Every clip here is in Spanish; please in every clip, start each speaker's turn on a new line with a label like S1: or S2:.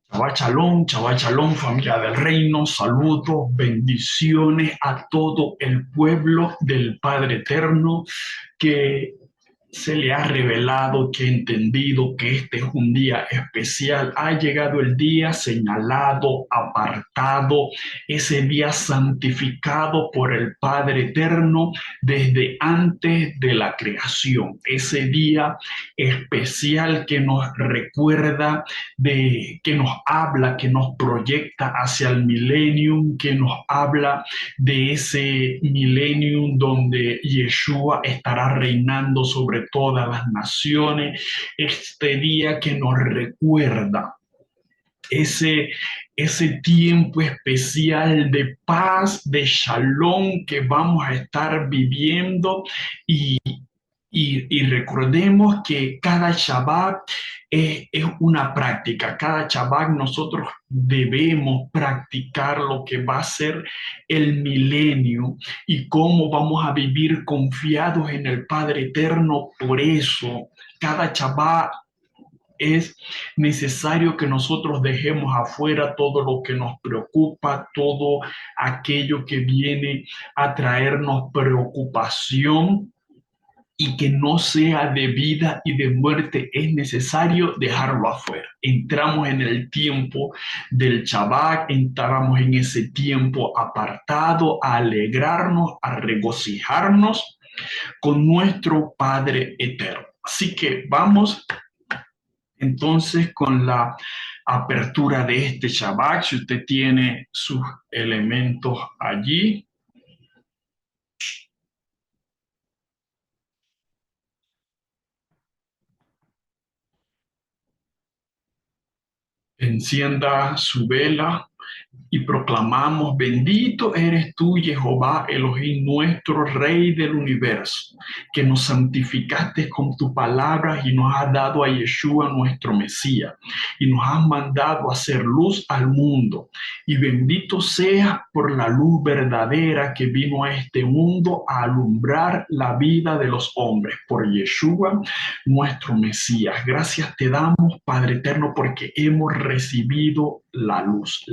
S1: Shabbat shalom, familia del reino, saludos, bendiciones a todo el pueblo del Padre Eterno que se le ha revelado, que ha entendido que este es un día especial. Ha llegado el día señalado, apartado, ese día santificado por el Padre Eterno desde antes de la creación. Ese día especial que nos recuerda que nos habla, que nos proyecta hacia el millennium, que nos habla de ese millennium donde Yeshua estará reinando sobre todas las naciones. Este día que nos recuerda ese, ese tiempo especial de paz, de shalom que vamos a estar viviendo y y recordemos que cada Shabbat es una práctica. Cada Shabbat nosotros debemos practicar lo que va a ser el milenio y cómo vamos a vivir confiados en el Padre Eterno. Por eso, cada Shabbat es necesario que nosotros dejemos afuera todo lo que nos preocupa, todo aquello que viene a traernos preocupación y que no sea de vida y de muerte, es necesario dejarlo afuera. Entramos en el tiempo del Shabbat, entramos en ese tiempo apartado a alegrarnos, a regocijarnos con nuestro Padre Eterno. Así que vamos entonces con la apertura de este Shabbat. Si usted tiene sus elementos allí, encienda su vela y proclamamos: bendito eres tú, Jehová Elohim, nuestro Rey del universo, que nos santificaste con tu palabra y nos has dado a Yeshua, nuestro Mesías, y nos has mandado a hacer luz al mundo. Y bendito seas por la luz verdadera que vino a este mundo a alumbrar la vida de los hombres, por Yeshua, nuestro Mesías. Gracias te damos, Padre eterno, porque hemos recibido la luz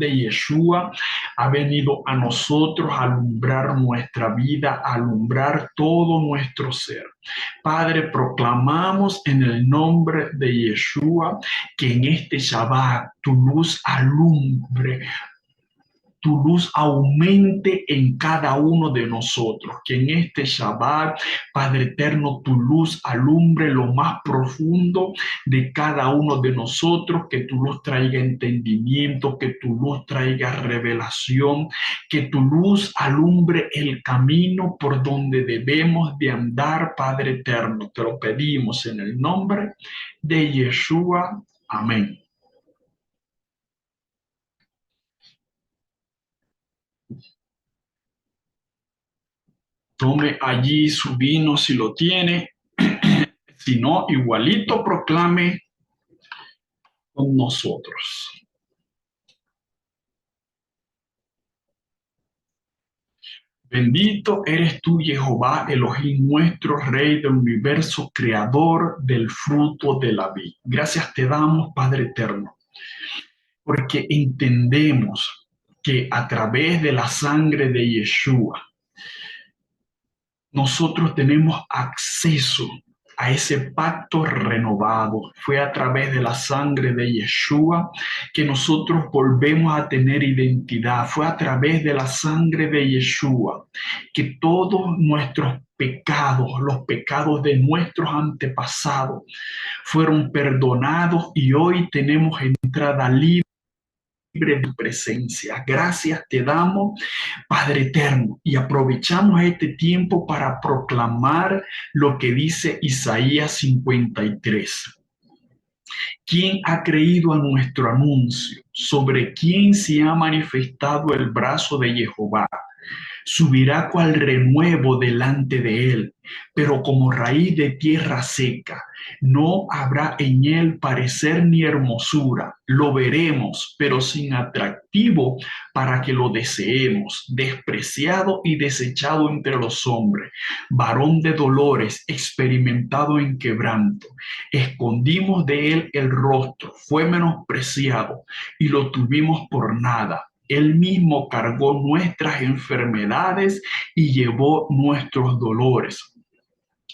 S1: de Yeshua ha venido a nosotros a alumbrar nuestra vida, a alumbrar todo nuestro ser. Padre, proclamamos en el nombre de Yeshua que en este Shabbat tu luz alumbre, tu luz aumente en cada uno de nosotros, que en este Shabbat, Padre eterno, tu luz alumbre lo más profundo de cada uno de nosotros, que tu luz traiga entendimiento, que tu luz traiga revelación, que tu luz alumbre el camino por donde debemos de andar, Padre eterno. Te lo pedimos en el nombre de Yeshua. Amén. Tome allí su vino si lo tiene. Si no, igualito proclame con nosotros. Bendito eres tú, Jehová, Elohim, nuestro Rey del universo, creador del fruto de la vid. Gracias te damos, Padre eterno, porque entendemos que a través de la sangre de Yeshua, nosotros tenemos acceso a ese pacto renovado. Fue a través de la sangre de Yeshua que nosotros volvemos a tener identidad. Fue a través de la sangre de Yeshua que todos nuestros pecados, los pecados de nuestros antepasados, fueron perdonados y hoy tenemos entrada libre de tu presencia. Gracias te damos, Padre eterno, y aprovechamos este tiempo para proclamar lo que dice Isaías 53. ¿Quién ha creído a nuestro anuncio? ¿Sobre quién se ha manifestado el brazo de Jehová? Subirá cual renuevo delante de él. pero como raíz de tierra seca. No habrá en él parecer ni hermosura. Lo veremos, pero sin atractivo para que lo deseemos, despreciado y desechado entre los hombres, varón de dolores, experimentado en quebranto. Escondimos de él el rostro, fue menospreciado y lo tuvimos por nada. Él mismo cargó nuestras enfermedades y llevó nuestros dolores.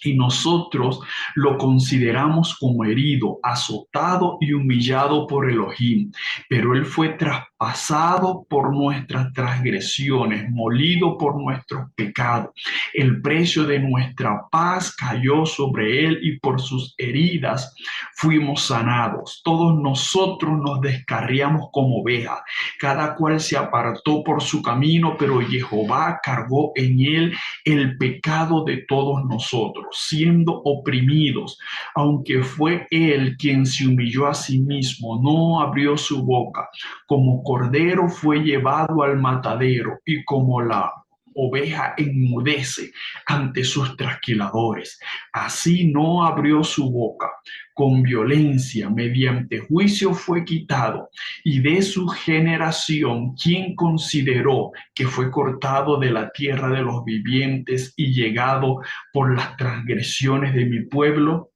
S1: Y nosotros lo consideramos como herido, azotado y humillado por Elohim. Pero él fue traspasado por nuestras transgresiones, molido por nuestros pecados. El precio de nuestra paz cayó sobre él y por sus heridas fuimos sanados. Todos nosotros nos descarriamos como ovejas. Cada cual se apartó por su camino, pero Jehová cargó en él el pecado de todos nosotros, siendo oprimidos, aunque fue él quien se humilló a sí mismo, no abrió su boca, como cordero fue llevado al matadero y como la oveja enmudece ante sus trasquiladores. Así no abrió su boca. Con violencia, mediante juicio fue quitado. Y de su generación, ¿quién consideró que fue cortado de la tierra de los vivientes y llegado por las transgresiones de mi pueblo?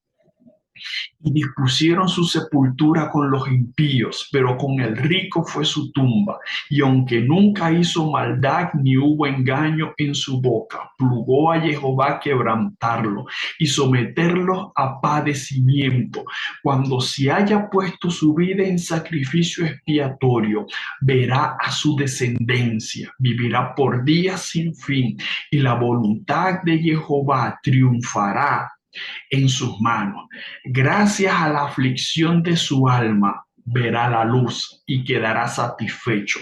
S1: Y dispusieron su sepultura con los impíos, pero con el rico fue su tumba. Y aunque nunca hizo maldad ni hubo engaño en su boca, plugó a Jehová quebrantarlo y someterlo a padecimiento. Cuando se haya puesto su vida en sacrificio expiatorio, verá a su descendencia, vivirá por días sin fin, y la voluntad de Jehová triunfará en sus manos. Gracias a la aflicción de su alma, verá la luz y quedará satisfecho.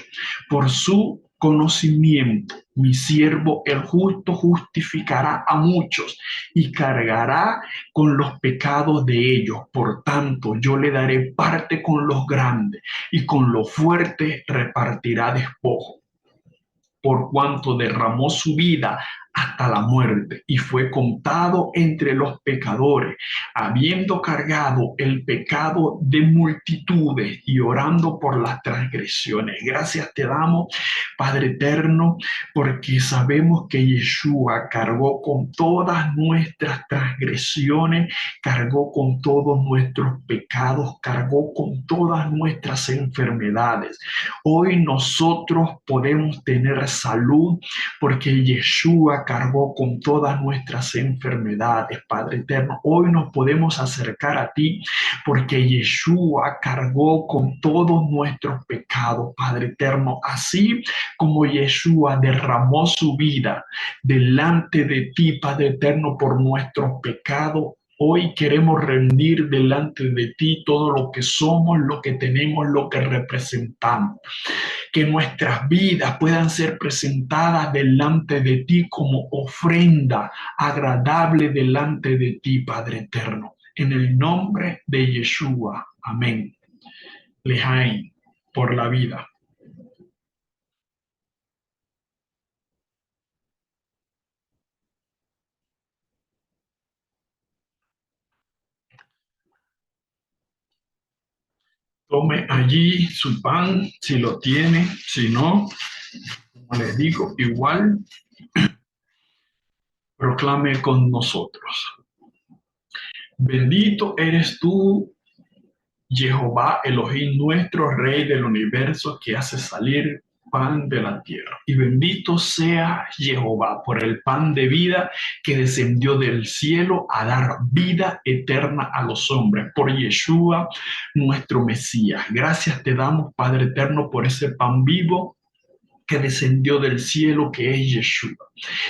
S1: Por su conocimiento, mi siervo el justo justificará a muchos y cargará con los pecados de ellos. Por tanto, yo le daré parte con los grandes y con los fuertes repartirá despojo, por cuanto derramó su vida hasta la muerte y fue contado entre los pecadores, habiendo cargado el pecado de multitudes y orando por las transgresiones. Gracias te damos, Padre eterno, porque sabemos que Yeshua cargó con todas nuestras transgresiones, cargó con todos nuestros pecados, cargó con todas nuestras enfermedades. Hoy nosotros podemos tener salud porque Yeshua cargó con todas nuestras enfermedades, Padre eterno. Hoy nos podemos acercar a ti porque Yeshua cargó con todos nuestros pecados, Padre eterno. Así como Yeshua derramó su vida delante de ti, Padre eterno, por nuestros pecados, hoy queremos rendir delante de ti todo lo que somos, lo que tenemos, lo que representamos. Que nuestras vidas puedan ser presentadas delante de ti como ofrenda agradable delante de ti, Padre eterno. En el nombre de Yeshua. Amén. Lejaim, por la vida. Tome allí su pan, si lo tiene, si no, como les digo, igual proclame con nosotros. Bendito eres tú, Jehová Elohim, nuestro Rey del universo, que hace salir pan de la tierra. Y bendito sea Jehová por el pan de vida que descendió del cielo a dar vida eterna a los hombres, por Yeshua, nuestro Mesías. Gracias te damos, Padre eterno, por ese pan vivo que descendió del cielo, que es Yeshua.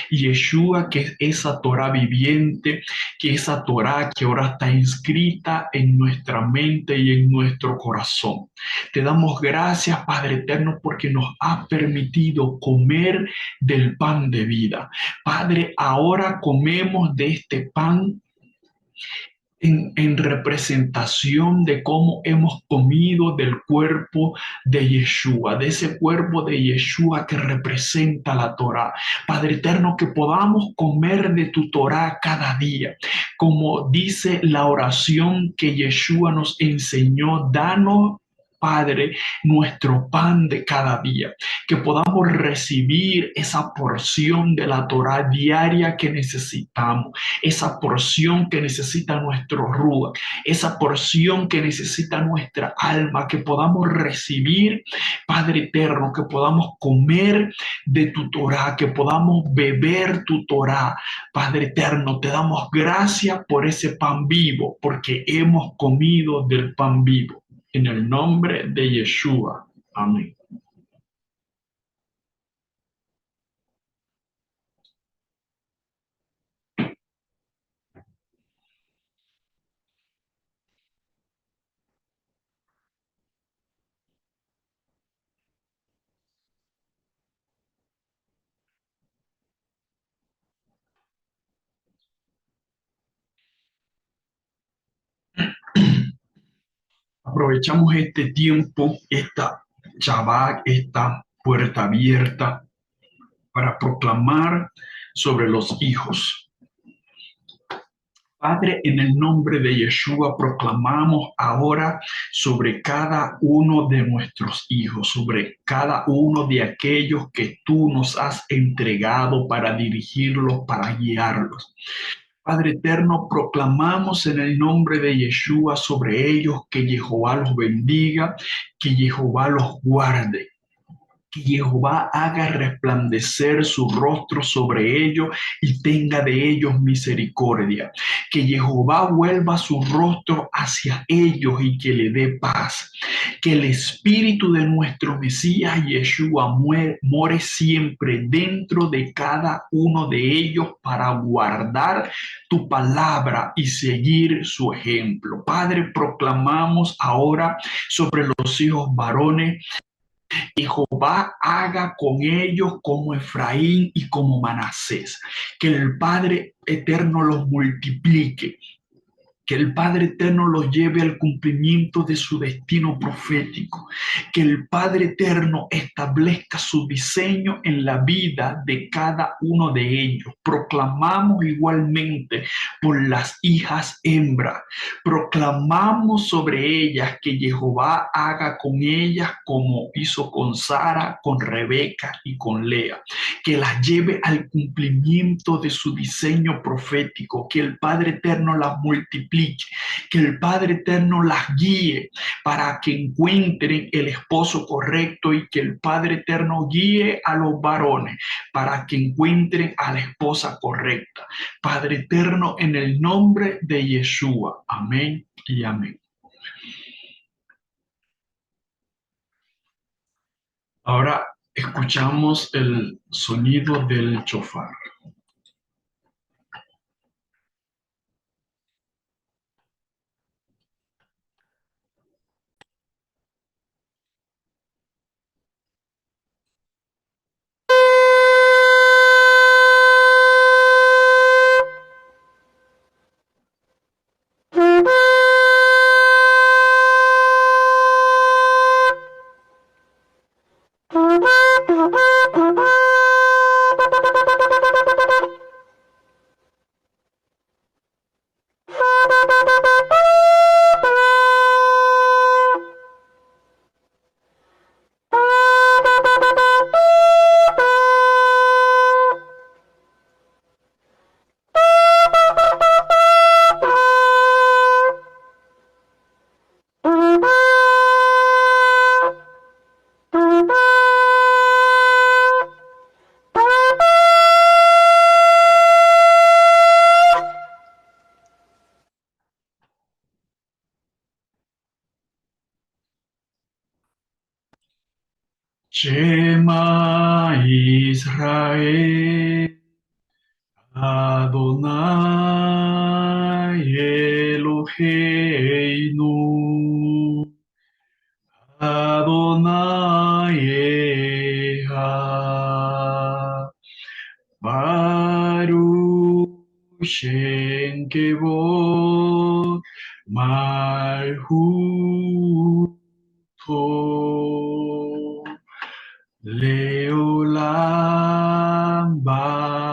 S1: Y Yeshua, que es esa Torah viviente, que esa Torah que ahora está inscrita en nuestra mente y en nuestro corazón. Te damos gracias, Padre eterno, porque nos ha permitido comer del pan de vida. Padre, ahora comemos de este pan en representación de cómo hemos comido del cuerpo de Yeshua, de ese cuerpo de Yeshua que representa la Torá. Padre eterno, que podamos comer de tu Torá cada día. Como dice la oración que Yeshua nos enseñó, danos, Padre, nuestro pan de cada día, que podamos recibir esa porción de la Torá diaria que necesitamos, esa porción que necesita nuestro Ruach, esa porción que necesita nuestra alma, que podamos recibir, Padre eterno, que podamos comer de tu Torá, que podamos beber tu Torá. Padre eterno, te damos gracias por ese pan vivo, porque hemos comido del pan vivo. En el nombre de Yeshua. Amén. Aprovechamos este tiempo, esta Shabbat, esta puerta abierta para proclamar sobre los hijos. Padre, en el nombre de Yeshua proclamamos ahora sobre cada uno de nuestros hijos, sobre cada uno de aquellos que tú nos has entregado para dirigirlos, para guiarlos. Padre eterno, proclamamos en el nombre de Yeshua sobre ellos que Jehová los bendiga, que Jehová los guarde, que Jehová haga resplandecer su rostro sobre ellos y tenga de ellos misericordia. Que Jehová vuelva su rostro hacia ellos y que le dé paz. Que el espíritu de nuestro Mesías Yeshua more siempre dentro de cada uno de ellos para guardar tu palabra y seguir su ejemplo. Padre, proclamamos ahora sobre los hijos varones y Jehová haga con ellos como Efraín y como Manasés, que el Padre eterno los multiplique, que el Padre Eterno los lleve al cumplimiento de su destino profético, que el Padre Eterno establezca su diseño en la vida de cada uno de ellos. Proclamamos igualmente por las hijas hembras, proclamamos sobre ellas que Jehová haga con ellas como hizo con Sara, con Rebeca y con Lea, que las lleve al cumplimiento de su diseño profético, que el Padre Eterno las multiplique, que el Padre Eterno las guíe para que encuentren el esposo correcto y que el Padre Eterno guíe a los varones para que encuentren a la esposa correcta. Padre Eterno, en el nombre de Yeshua. Amén y amén. Ahora escuchamos el sonido del chofar. Shema Israel, Adonai Eloheinu, Adonai Echad, Baruch Shem Kevod, Malhuto Leolam Bae.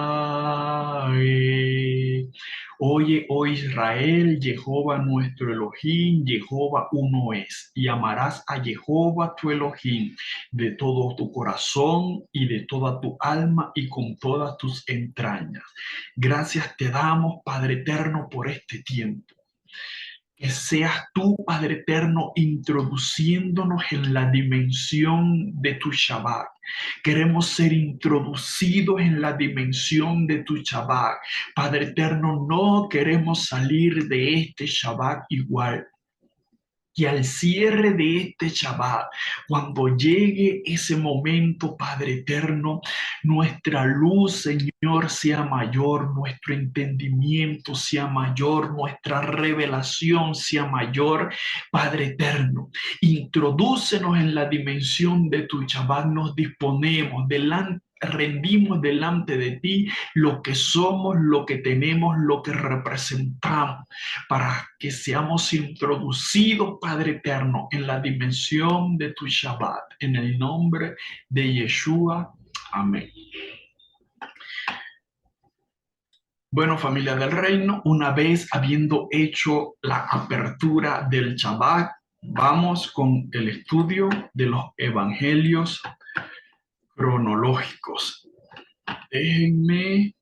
S1: Oye, oh Israel, Jehová nuestro Elohim, Jehová uno es, y amarás a Jehová tu Elohim de todo tu corazón y de toda tu alma y con todas tus entrañas. Gracias te damos, Padre eterno, por este tiempo. Que seas tú, Padre eterno, introduciéndonos en la dimensión de tu Shabbat. Queremos ser introducidos en la dimensión de tu Shabbat. Padre eterno, no queremos salir de este Shabbat igual. Que al cierre de este Shabbat, cuando llegue ese momento, Padre eterno, nuestra luz, Señor, sea mayor, nuestro entendimiento sea mayor, nuestra revelación sea mayor, Padre eterno. Introdúcenos en la dimensión de tu Shabbat, nos disponemos delante. Rendimos delante de ti lo que somos, lo que tenemos, lo que representamos, para que seamos introducidos, Padre eterno, en la dimensión de tu Shabbat, en el nombre de Yeshua. Amén. Bueno, familia del reino, una vez habiendo hecho la apertura del Shabbat, vamos con el estudio de los evangelios cronológicos. Déjenme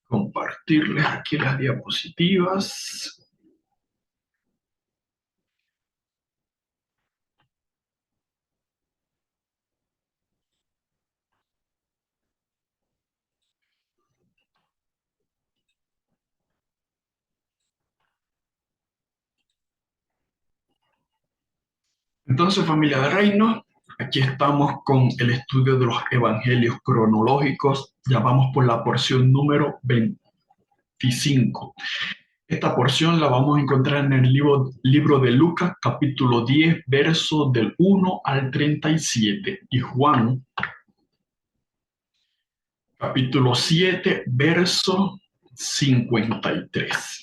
S1: compartirles aquí las diapositivas. Entonces, familia de reino, aquí estamos con el estudio de los evangelios cronológicos. Ya vamos por la porción número 25. Esta porción la vamos a encontrar en el libro de Lucas, capítulo 10, verso del 1 al 37, y Juan, capítulo 7, verso 53.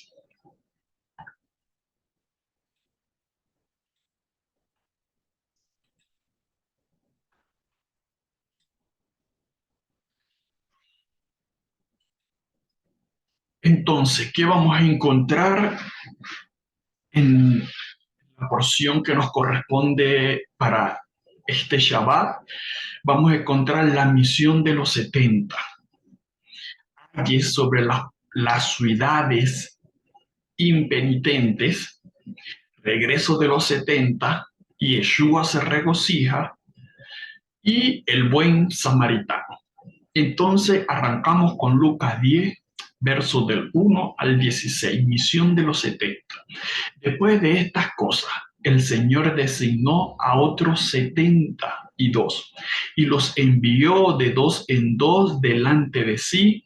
S1: Entonces, ¿qué vamos a encontrar en la porción que nos corresponde para este Shabbat? Vamos a encontrar la misión de los 70, que es sobre las ciudades impenitentes, regreso de los 70, y Yeshua se regocija, y el buen samaritano. Entonces arrancamos con Lucas 10, versos del 1 al 16, misión de los 70. Después de estas cosas, el Señor designó a otros 72 y los envió de dos en dos delante de sí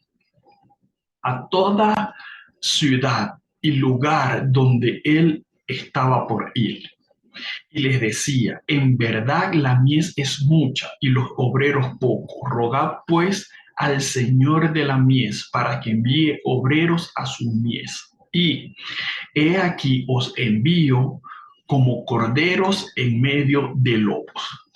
S1: a toda ciudad y lugar donde él estaba por ir. Y les decía, en verdad la mies es mucha y los obreros pocos. Rogad pues al Señor de la mies para que envíe obreros a su mies. Y he aquí os envío como corderos en medio de lobos.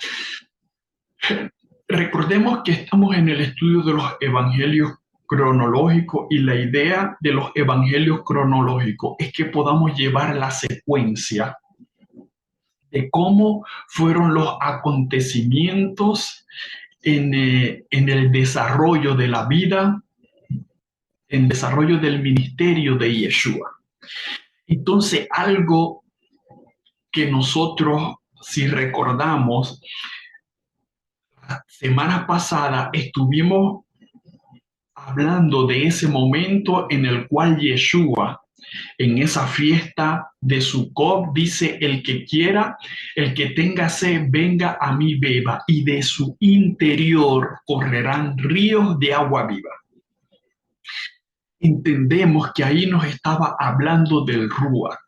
S1: Recordemos que estamos en el estudio de los evangelios cronológicos, y la idea de los evangelios cronológicos es que podamos llevar la secuencia de cómo fueron los acontecimientos en el desarrollo de la vida, en el desarrollo del ministerio de Yeshua. Entonces, algo que nosotros, si recordamos, la semana pasada estuvimos hablando de ese momento en el cual Yeshua, en esa fiesta de Sukkot, dice: el que quiera, el que tenga sed, venga a mí, beba, y de su interior correrán ríos de agua viva. Entendemos que ahí nos estaba hablando del Ruach,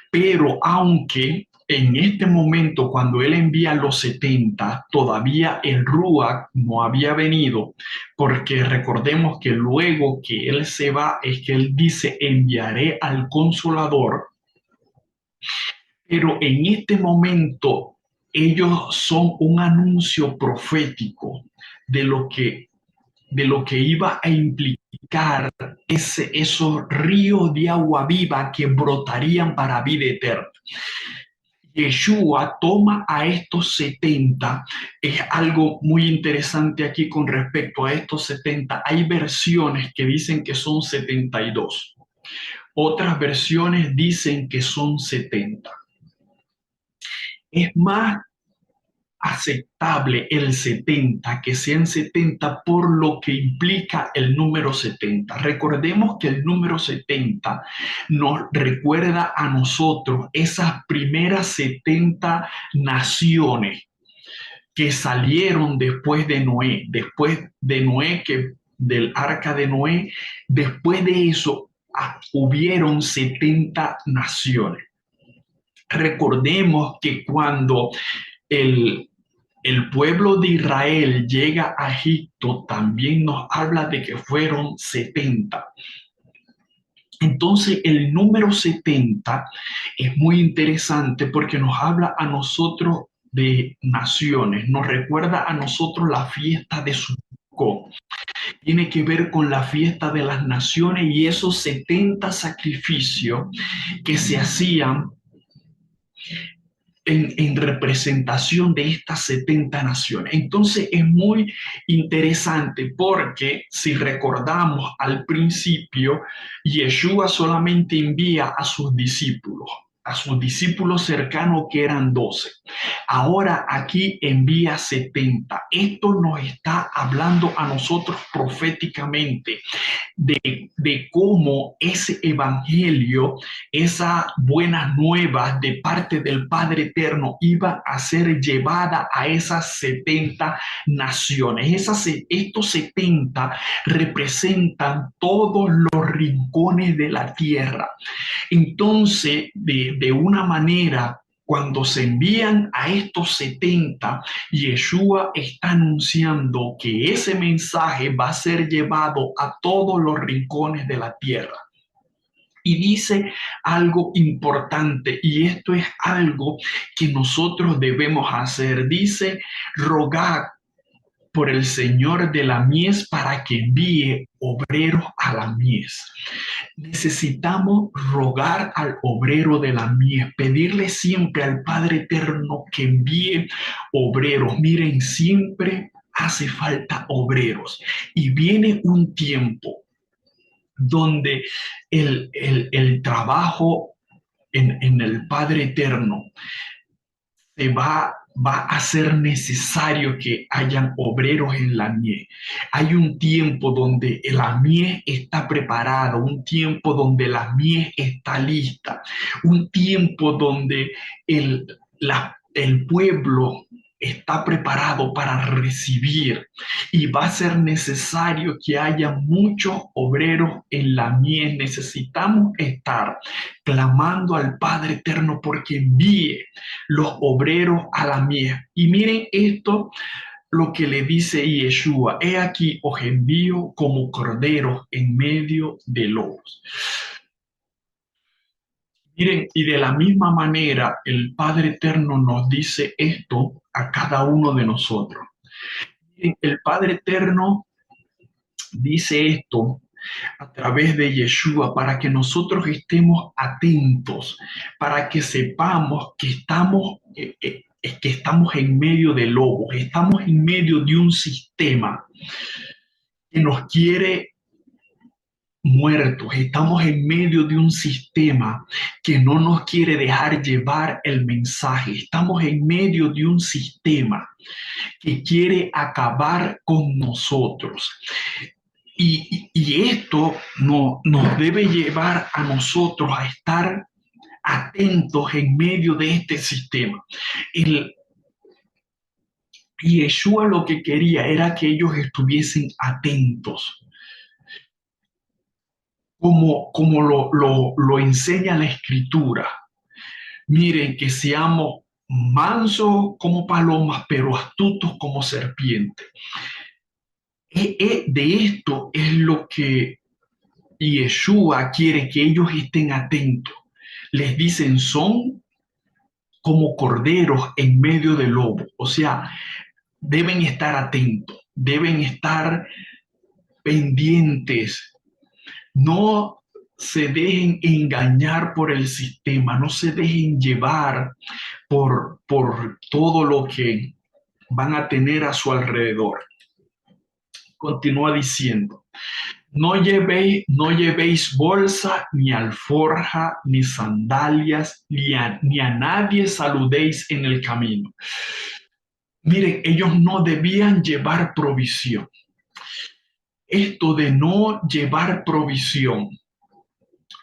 S1: pero aunque en este momento, cuando él envía los 70, todavía el Ruach no había venido, porque recordemos que luego que él se va, es que él dice, enviaré al Consolador, pero en este momento ellos son un anuncio profético de de lo que iba a implicar esos ríos de agua viva que brotarían para vida eterna. Yeshua toma a estos 70. Es algo muy interesante aquí con respecto a estos 70. Hay versiones que dicen que son 72. Otras versiones dicen que son 70. Es más aceptable el 70, que sean 70 por lo que implica el número 70. Recordemos que el número 70 nos recuerda a nosotros esas primeras 70 naciones que salieron después de Noé, que del arca de Noé, después de eso hubieron 70 naciones. Recordemos que cuando el, el pueblo de Israel llega a Egipto, también nos habla de que fueron 70. Entonces, el número 70 es muy interesante porque nos habla a nosotros de naciones, nos recuerda a nosotros la fiesta de Sukkot. Tiene que ver con la fiesta de las naciones y esos 70 sacrificios que se hacían en representación de estas 70 naciones. Entonces es muy interesante porque si recordamos al principio, Yeshua solamente envía a sus discípulos cercanos que eran 12. Ahora aquí envía 70. Esto nos está hablando a nosotros proféticamente de cómo ese evangelio, esa buena nueva de parte del Padre Eterno iba a ser llevada a esas 70 naciones. Estos 70 representan todos los rincones de la tierra. Entonces, de una manera, cuando se envían a estos 70, Yeshua está anunciando que ese mensaje va a ser llevado a todos los rincones de la tierra. Y dice algo importante, y esto es algo que nosotros debemos hacer. Dice, rogad por el Señor de la mies para que envíe obreros a la mies. Necesitamos rogar al obrero de la mies, pedirle siempre al Padre Eterno que envíe obreros. Miren, siempre hace falta obreros. Y viene un tiempo donde el trabajo en el Padre Eterno va a ser necesario que hayan obreros en la mies. Hay un tiempo donde la mies está preparada, un tiempo donde la mies está lista, un tiempo donde el pueblo está preparado para recibir y va a ser necesario que haya muchos obreros en la mies. Necesitamos estar clamando al Padre Eterno porque envíe los obreros a la mies. Y miren esto, lo que le dice Yeshua: he aquí os envío como corderos en medio de lobos. Miren, y de la misma manera el Padre Eterno nos dice esto a cada uno de nosotros. Miren, el Padre Eterno dice esto a través de Yeshua para que nosotros estemos atentos, para que sepamos que estamos en medio de lobos, estamos en medio de un sistema que nos quiere muertos, estamos en medio de un sistema que no nos quiere dejar llevar el mensaje, estamos en medio de un sistema que quiere acabar con nosotros. Y esto nos debe llevar a nosotros a estar atentos en medio de este sistema. Y Yeshua lo que quería era que ellos estuviesen atentos, como lo enseña la Escritura. Miren, que seamos mansos como palomas, pero astutos como serpientes. De esto es lo que Yeshua quiere que ellos estén atentos. Les dicen, son como corderos en medio del lobo. O sea, deben estar atentos, deben estar pendientes. No se dejen engañar por el sistema, no se dejen llevar por todo lo que van a tener a su alrededor. Continúa diciendo, no llevéis bolsa, ni alforja, ni sandalias, ni a nadie saludéis en el camino. Miren, ellos no debían llevar provisión. Esto de no llevar provisión,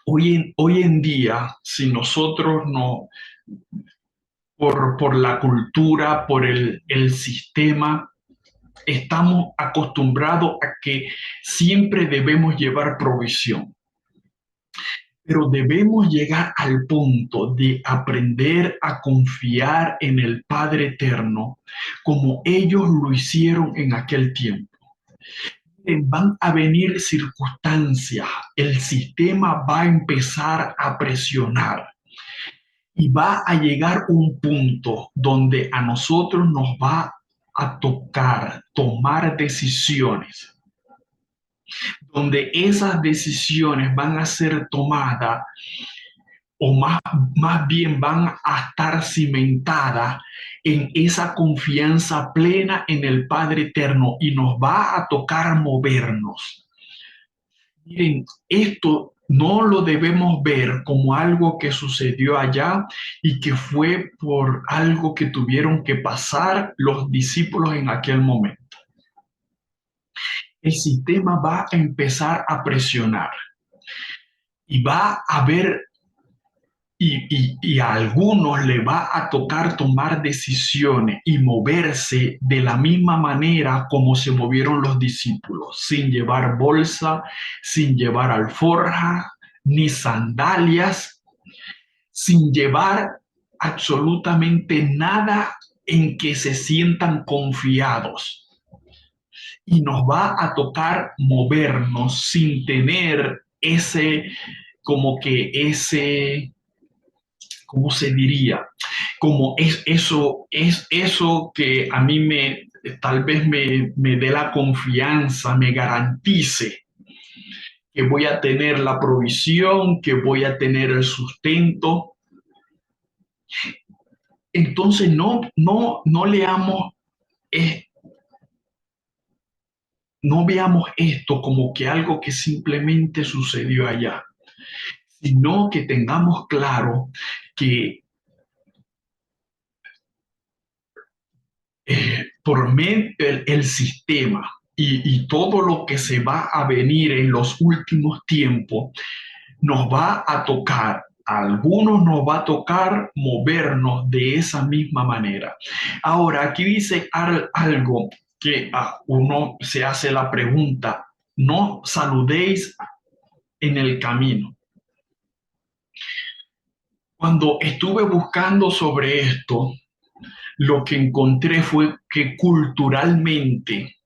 S1: hoy en día, si nosotros no, por la cultura, por el sistema, estamos acostumbrados a que siempre debemos llevar provisión. Pero debemos llegar al punto de aprender a confiar en el Padre Eterno como ellos lo hicieron en aquel tiempo. Van a venir circunstancias, el sistema va a empezar a presionar y va a llegar un punto donde a nosotros nos va a tocar tomar decisiones, donde esas decisiones van a ser tomadas o más bien van a estar cimentadas en esa confianza plena en el Padre Eterno y nos va a tocar movernos. Miren, esto no lo debemos ver como algo que sucedió allá y que fue por algo que tuvieron que pasar los discípulos en aquel momento. El sistema va a empezar a presionar y va a haber y a algunos le va a tocar tomar decisiones y moverse de la misma manera como se movieron los discípulos, sin llevar bolsa, sin llevar alforja, ni sandalias, sin llevar absolutamente nada en que se sientan confiados. Y nos va a tocar movernos sin tener ese, ¿cómo se diría? Como es eso que a mí tal vez me dé la confianza, me garantice que voy a tener la provisión, que voy a tener el sustento. Entonces no leamos, no veamos esto como que algo que simplemente sucedió allá, sino que tengamos claro que por medio del sistema y todo lo que se va a venir en los últimos tiempos, nos va a tocar, a algunos nos va a tocar movernos de esa misma manera. Ahora, aquí dice algo que uno se hace la pregunta, no saludéis en el camino. Cuando estuve buscando sobre esto, lo que encontré fue que culturalmente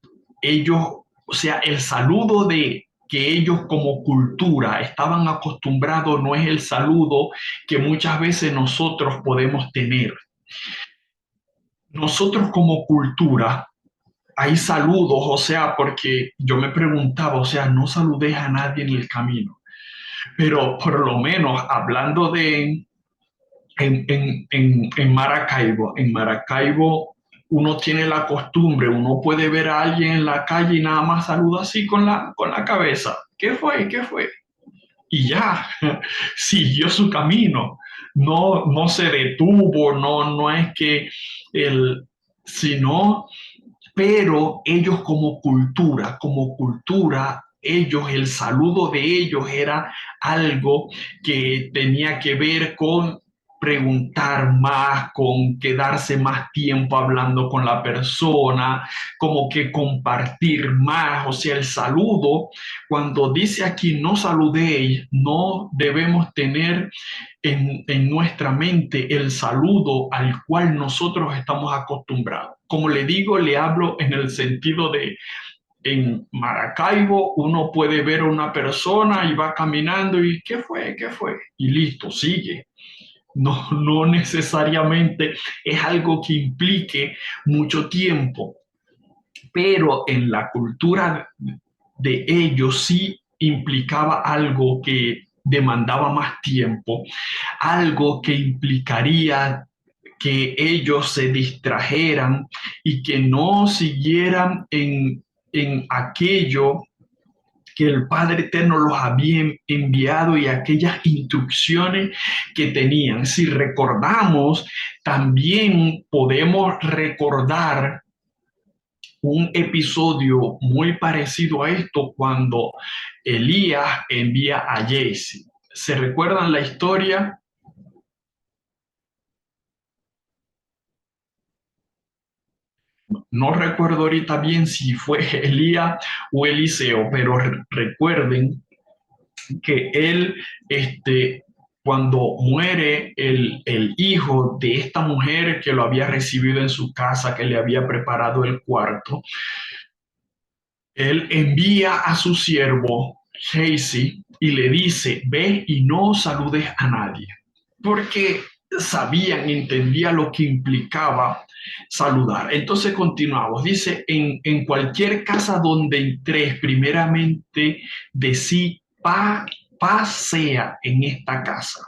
S1: ellos, o sea, el saludo de que ellos como cultura estaban acostumbrados no es el saludo que muchas veces nosotros podemos tener. Nosotros como cultura hay saludos, o sea, porque yo me preguntaba, o sea, no saludé a nadie en el camino, pero por lo menos hablando de en Maracaibo uno tiene la costumbre, uno puede ver a alguien en la calle y nada más saluda así con la cabeza. ¿Qué fue? ¿Qué fue? Y ya, siguió su camino. No se detuvo, no es que el, sino, pero ellos como cultura, ellos, el saludo de ellos era algo que tenía que ver con preguntar más, con quedarse más tiempo hablando con la persona, como que compartir más, o sea, el saludo, cuando dice aquí no saludéis, no debemos tener en nuestra mente el saludo al cual nosotros estamos acostumbrados. Como le digo, le hablo en el sentido de en Maracaibo uno puede ver a una persona y va caminando y ¿qué fue? ¿Qué fue? Y listo, sigue. No, no necesariamente es algo que implique mucho tiempo, pero en la cultura de ellos sí implicaba algo que demandaba más tiempo, algo que implicaría que ellos se distrajeran y que no siguieran en aquello que el Padre Eterno los había enviado y aquellas instrucciones que tenían. Si recordamos, también podemos recordar un episodio muy parecido a esto cuando Elías envía a Jesse. ¿Se recuerdan la historia? No recuerdo ahorita bien si fue Elías o Eliseo, pero recuerden que él, cuando muere el hijo de esta mujer que lo había recibido en su casa, que le había preparado el cuarto, él envía a su siervo, Casey, y le dice, ve y no saludes a nadie, porque sabían, entendía lo que implicaba saludar. Entonces continuamos, dice, en cualquier casa donde entres, primeramente decí paz sea en esta casa.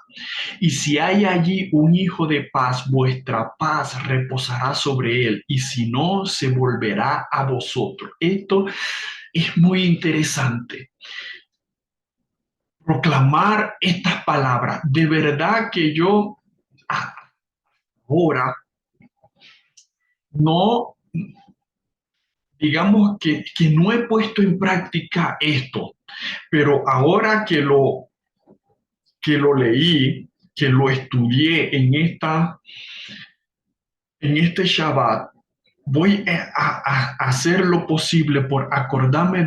S1: Y si hay allí un hijo de paz, vuestra paz reposará sobre él, y si no, se volverá a vosotros. Esto es muy interesante. Proclamar estas palabras. De verdad que yo ahora no, digamos que no he puesto en práctica esto, pero ahora que lo leí, que lo estudié en este Shabbat, voy a hacer lo posible por acordarme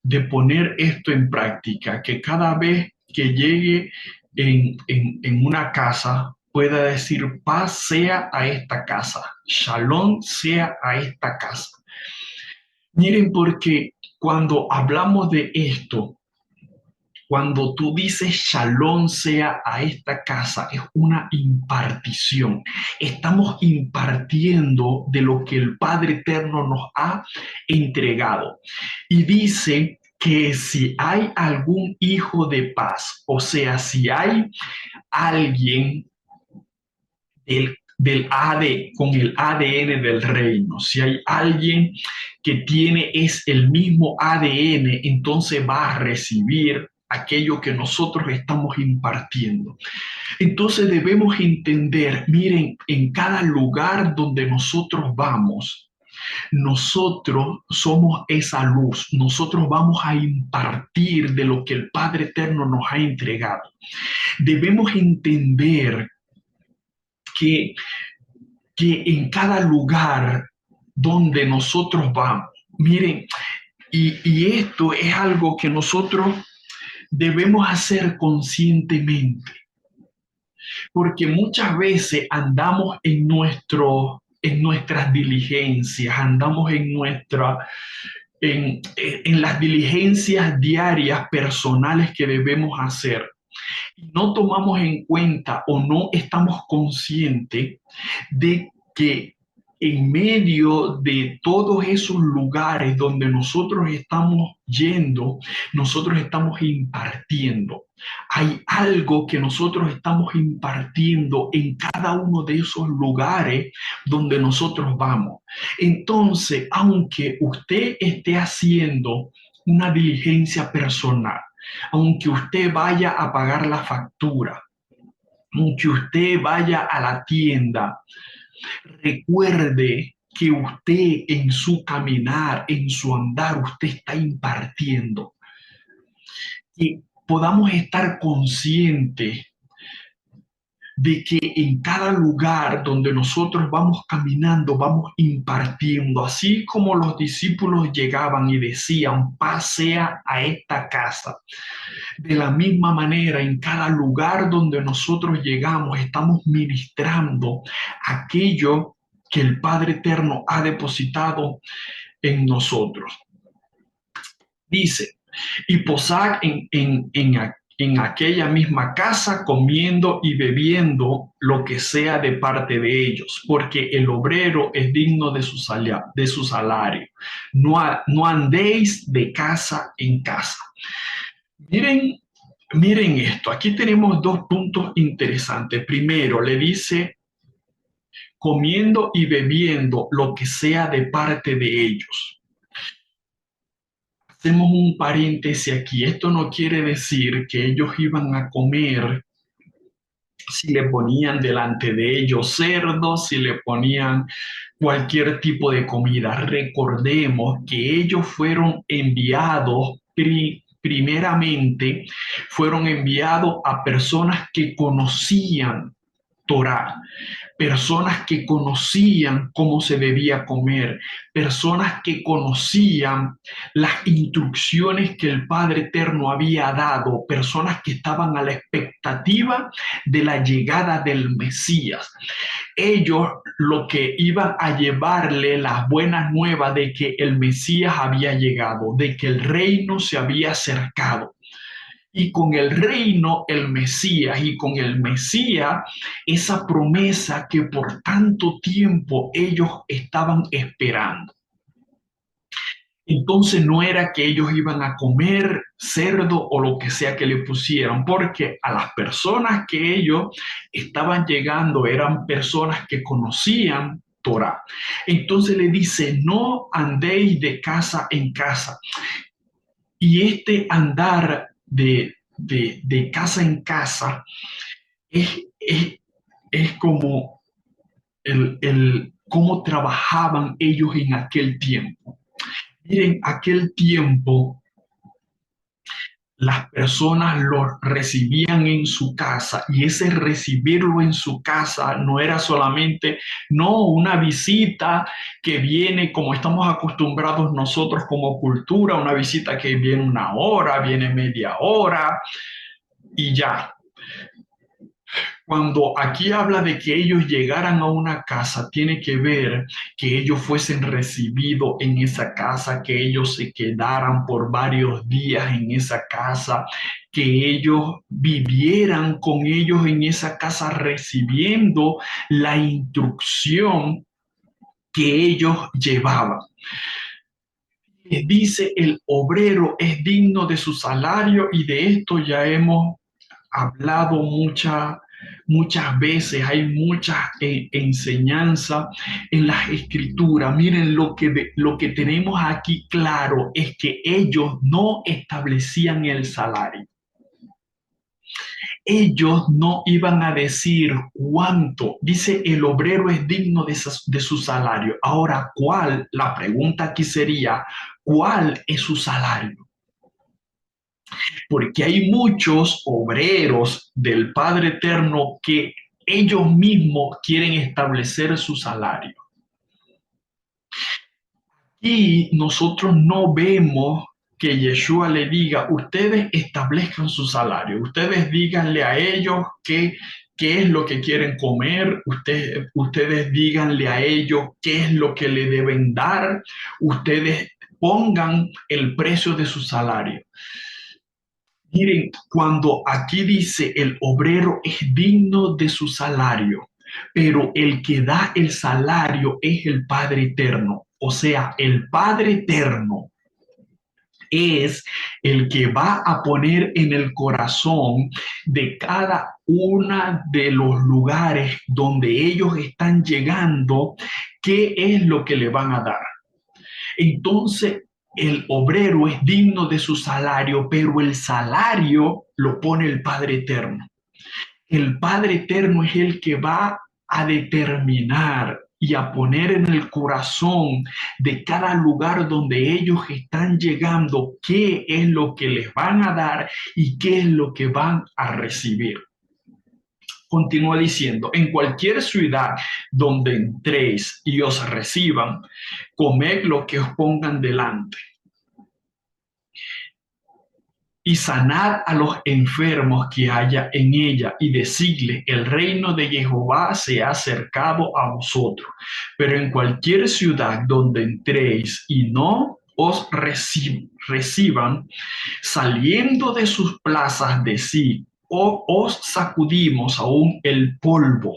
S1: de poner esto en práctica, que cada vez que llegue en una casa pueda decir paz sea a esta casa, shalom sea a esta casa. Miren, porque cuando hablamos de esto, cuando tú dices shalom sea a esta casa, es una impartición. Estamos impartiendo de lo que el Padre Eterno nos ha entregado. Y dice que si hay algún hijo de paz, o sea, si hay alguien con el ADN del reino. Si hay alguien que tiene es el mismo ADN, entonces va a recibir aquello que nosotros estamos impartiendo. Entonces debemos entender, miren, en cada lugar donde nosotros vamos, nosotros somos esa luz, nosotros vamos a impartir de lo que el Padre Eterno nos ha entregado. Debemos entender que en cada lugar donde nosotros vamos, miren, y esto es algo que nosotros debemos hacer conscientemente, porque muchas veces andamos en nuestras diligencias, andamos en las diligencias diarias personales que debemos hacer. No tomamos en cuenta o no estamos conscientes de que en medio de todos esos lugares donde nosotros estamos yendo, nosotros estamos impartiendo. Hay algo que nosotros estamos impartiendo en cada uno de esos lugares donde nosotros vamos. Entonces, aunque usted esté haciendo una diligencia personal, aunque usted vaya a pagar la factura, aunque usted vaya a la tienda, recuerde que usted en su caminar, en su andar, usted está impartiendo. Que podamos estar conscientes de que en cada lugar donde nosotros vamos caminando, vamos impartiendo, así como los discípulos llegaban y decían, paz sea a esta casa. De la misma manera, en cada lugar donde nosotros llegamos, estamos ministrando aquello que el Padre Eterno ha depositado en nosotros. Dice, y posad en aquella misma casa, comiendo y bebiendo lo que sea de parte de ellos, porque el obrero es digno de su salario. No andéis de casa en casa. Miren, miren esto, aquí tenemos dos puntos interesantes. Primero, le dice, comiendo y bebiendo lo que sea de parte de ellos. Hacemos un paréntesis aquí. Esto no quiere decir que ellos iban a comer si le ponían delante de ellos cerdo, si le ponían cualquier tipo de comida. Recordemos que ellos fueron enviados primeramente, fueron enviados a personas que conocían Torá, personas que conocían cómo se debía comer, personas que conocían las instrucciones que el Padre Eterno había dado, personas que estaban a la expectativa de la llegada del Mesías. Ellos lo que iban a llevarle las buenas nuevas de que el Mesías había llegado, de que el reino se había acercado. Y con el reino, el Mesías, y con el Mesías, esa promesa que por tanto tiempo ellos estaban esperando. Entonces no era que ellos iban a comer cerdo o lo que sea que le pusieran, porque a las personas que ellos estaban llegando eran personas que conocían Torah. Entonces le dice, no andéis de casa en casa. Y este andar de casa en casa es, es, es como cómo trabajaban ellos en aquel tiempo. Miren, aquel tiempo las personas lo recibían en su casa y ese recibirlo en su casa no era solamente, no una visita que viene como estamos acostumbrados nosotros como cultura, una visita que viene una hora, viene media hora y ya. Cuando aquí habla de que ellos llegaran a una casa, tiene que ver que ellos fuesen recibidos en esa casa, que ellos se quedaran por varios días en esa casa, que ellos vivieran con ellos en esa casa recibiendo la instrucción que ellos llevaban. Dice, el obrero es digno de su salario y de esto ya hemos hablado muchas veces, hay mucha enseñanza en las escrituras. Miren, lo que tenemos aquí claro es que ellos no establecían el salario. Ellos no iban a decir cuánto. Dice, el obrero es digno de su salario. Ahora, ¿cuál? La pregunta aquí sería, ¿cuál es su salario? Porque hay muchos obreros del Padre Eterno que ellos mismos quieren establecer su salario. Y nosotros no vemos que Yeshua le diga, ustedes establezcan su salario, ustedes díganle a ellos qué es lo que quieren comer, ustedes díganle a ellos qué es lo que le deben dar, ustedes pongan el precio de su salario. Miren, cuando aquí dice el obrero es digno de su salario, pero el que da el salario es el Padre Eterno. O sea, el Padre Eterno es el que va a poner en el corazón de cada uno de los lugares donde ellos están llegando, qué es lo que le van a dar. Entonces, el obrero es digno de su salario, pero el salario lo pone el Padre Eterno. El Padre Eterno es el que va a determinar y a poner en el corazón de cada lugar donde ellos están llegando qué es lo que les van a dar y qué es lo que van a recibir. Continúa diciendo, en cualquier ciudad donde entréis y os reciban, comed lo que os pongan delante y sanad a los enfermos que haya en ella y decidle, el reino de Jehová se ha acercado a vosotros. Pero en cualquier ciudad donde entréis y no os reciban, saliendo de sus plazas de sí, o os sacudimos aún el polvo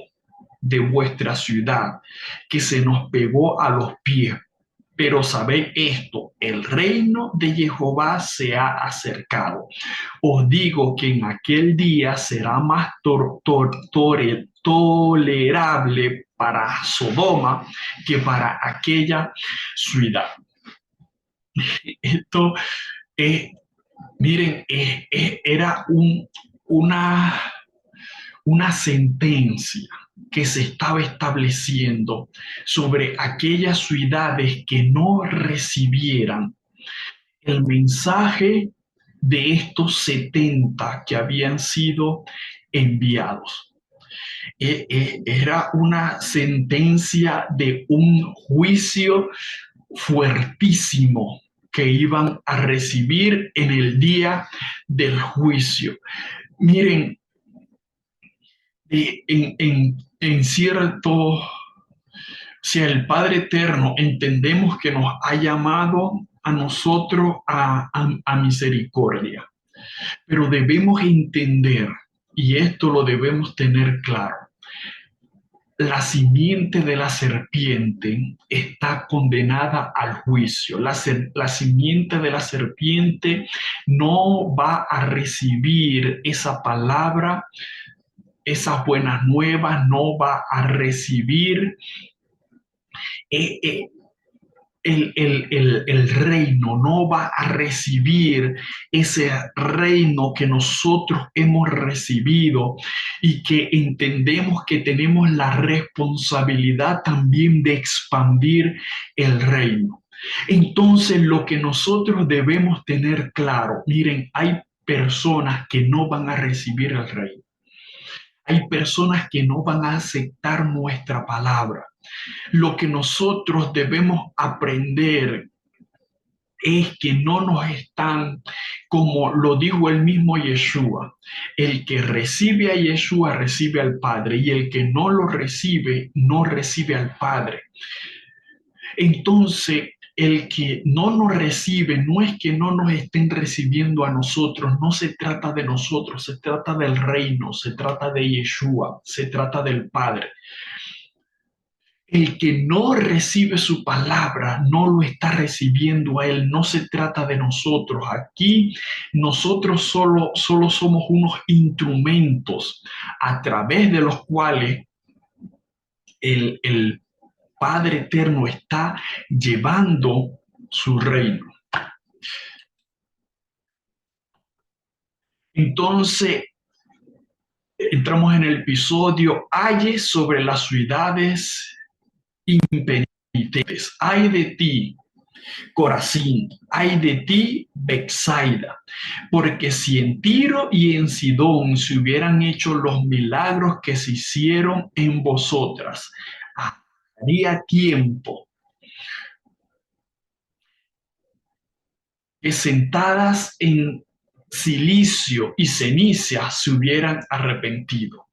S1: de vuestra ciudad que se nos pegó a los pies. Pero sabed esto, el reino de Jehová se ha acercado. Os digo que en aquel día será más tolerable para Sodoma que para aquella ciudad. Esto es, miren, era una sentencia que se estaba estableciendo sobre aquellas ciudades que no recibieran el mensaje de estos 70 que habían sido enviados. Era una sentencia de un juicio fuertísimo que iban a recibir en el día del juicio. Miren, en cierto, si el Padre Eterno entendemos que nos ha llamado a nosotros a misericordia, pero debemos entender, y esto lo debemos tener claro, la simiente de la serpiente está condenada al juicio. La simiente de la serpiente no va a recibir esa palabra, esas buenas nuevas, no va a recibir eh, eh, el reino, no va a recibir ese reino que nosotros hemos recibido y que entendemos que tenemos la responsabilidad también de expandir el reino. Entonces, lo que nosotros debemos tener claro, miren, hay personas que no van a recibir el reino. Hay personas que no van a aceptar nuestra palabra. Lo que nosotros debemos aprender es que no nos están, como lo dijo el mismo Yeshua, el que recibe a Yeshua recibe al Padre y el que no lo recibe no recibe al Padre. Entonces, el que no nos recibe no es que no nos estén recibiendo a nosotros, no se trata de nosotros, se trata del reino, se trata de Yeshua, se trata del Padre. El que no recibe su palabra no lo está recibiendo a él, no se trata de nosotros. Aquí nosotros solo somos unos instrumentos a través de los cuales el Padre Eterno está llevando su reino. Entonces, entramos en el episodio, hay sobre las ciudades impenitentes. Ay de ti, Corazín, ay de ti, Betsaida, porque si en Tiro y en Sidón se hubieran hecho los milagros que se hicieron en vosotras, haría tiempo que sentadas en silicio y ceniza se hubieran arrepentido.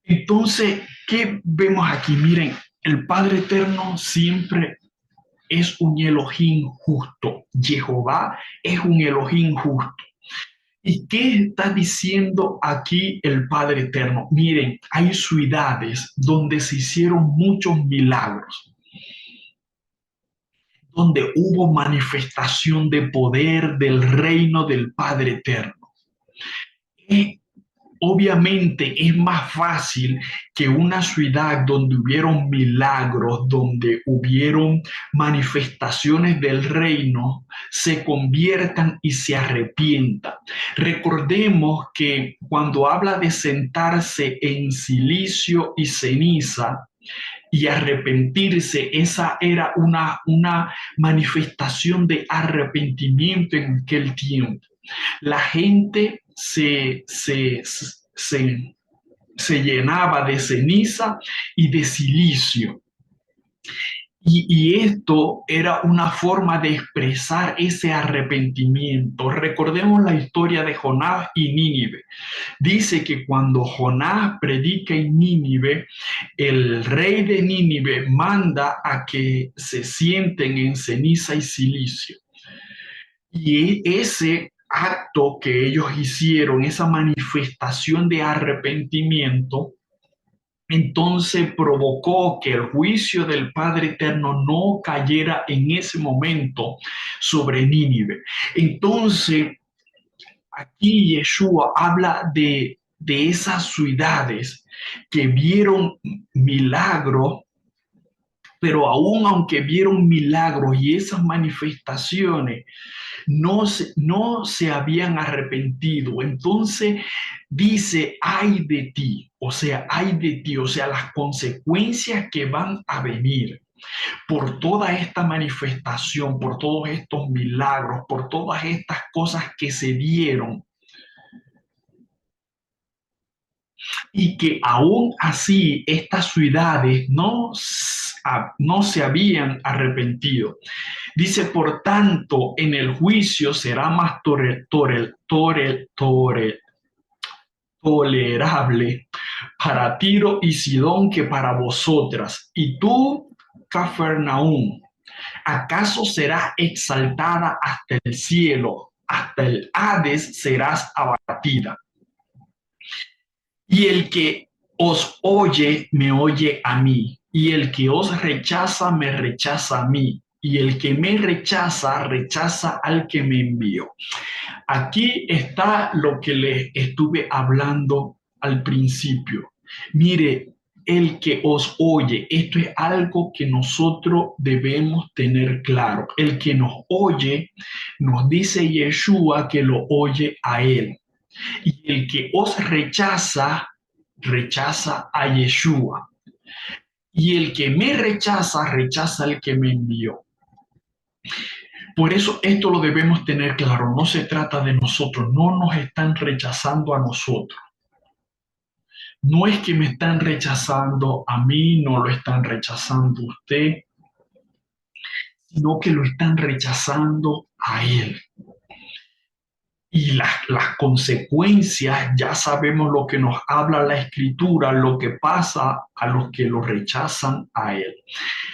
S1: Entonces, ¿qué vemos aquí? Miren, el Padre Eterno siempre es un Elohim justo. Jehová es un Elohim justo. ¿Y qué está diciendo aquí el Padre Eterno? Miren, hay ciudades donde se hicieron muchos milagros, donde hubo manifestación de poder del reino del Padre Eterno. Obviamente es más fácil que una ciudad donde hubieron milagros, donde hubieron manifestaciones del reino, se conviertan y se arrepientan. Recordemos que cuando habla de sentarse en silicio y ceniza, y arrepentirse, esa era una manifestación de arrepentimiento en aquel tiempo. La gente se se llenaba de ceniza y de silicio. Y esto era una forma de expresar ese arrepentimiento. Recordemos la historia de Jonás y Nínive. Dice que cuando Jonás predica en Nínive, el rey de Nínive manda a que se sienten en ceniza y silicio. Y ese acto que ellos hicieron, esa manifestación de arrepentimiento, entonces provocó que el juicio del Padre Eterno no cayera en ese momento sobre Nínive. Entonces, aquí Yeshua habla de esas ciudades que vieron milagros, pero aún aunque vieron milagros y esas manifestaciones, no se habían arrepentido. Entonces dice, ay de ti, o sea, ay de ti, o sea, las consecuencias que van a venir por toda esta manifestación, por todos estos milagros, por todas estas cosas que se dieron, y que aún así estas ciudades no se habían arrepentido. Dice, por tanto, en el juicio será más tolerable para Tiro y Sidón que para vosotras. Y tú, Cafarnaúm, ¿acaso serás exaltada hasta el cielo? Hasta el Hades serás abatida. Y el que os oye, me oye a mí. Y el que os rechaza, me rechaza a mí. Y el que me rechaza, rechaza al que me envió. Aquí está lo que les estuve hablando al principio. Mire, el que os oye, esto es algo que nosotros debemos tener claro. El que nos oye, nos dice Yeshua que lo oye a él. Y el que os rechaza, rechaza a Yeshua. Y el que me rechaza, rechaza al que me envió. Por eso esto lo debemos tener claro, no se trata de nosotros, no nos están rechazando a nosotros. No es que me están rechazando a mí, no lo están rechazando a usted, sino que lo están rechazando a él. Y las consecuencias, ya sabemos lo que nos habla la escritura, lo que pasa a los que lo rechazan a él.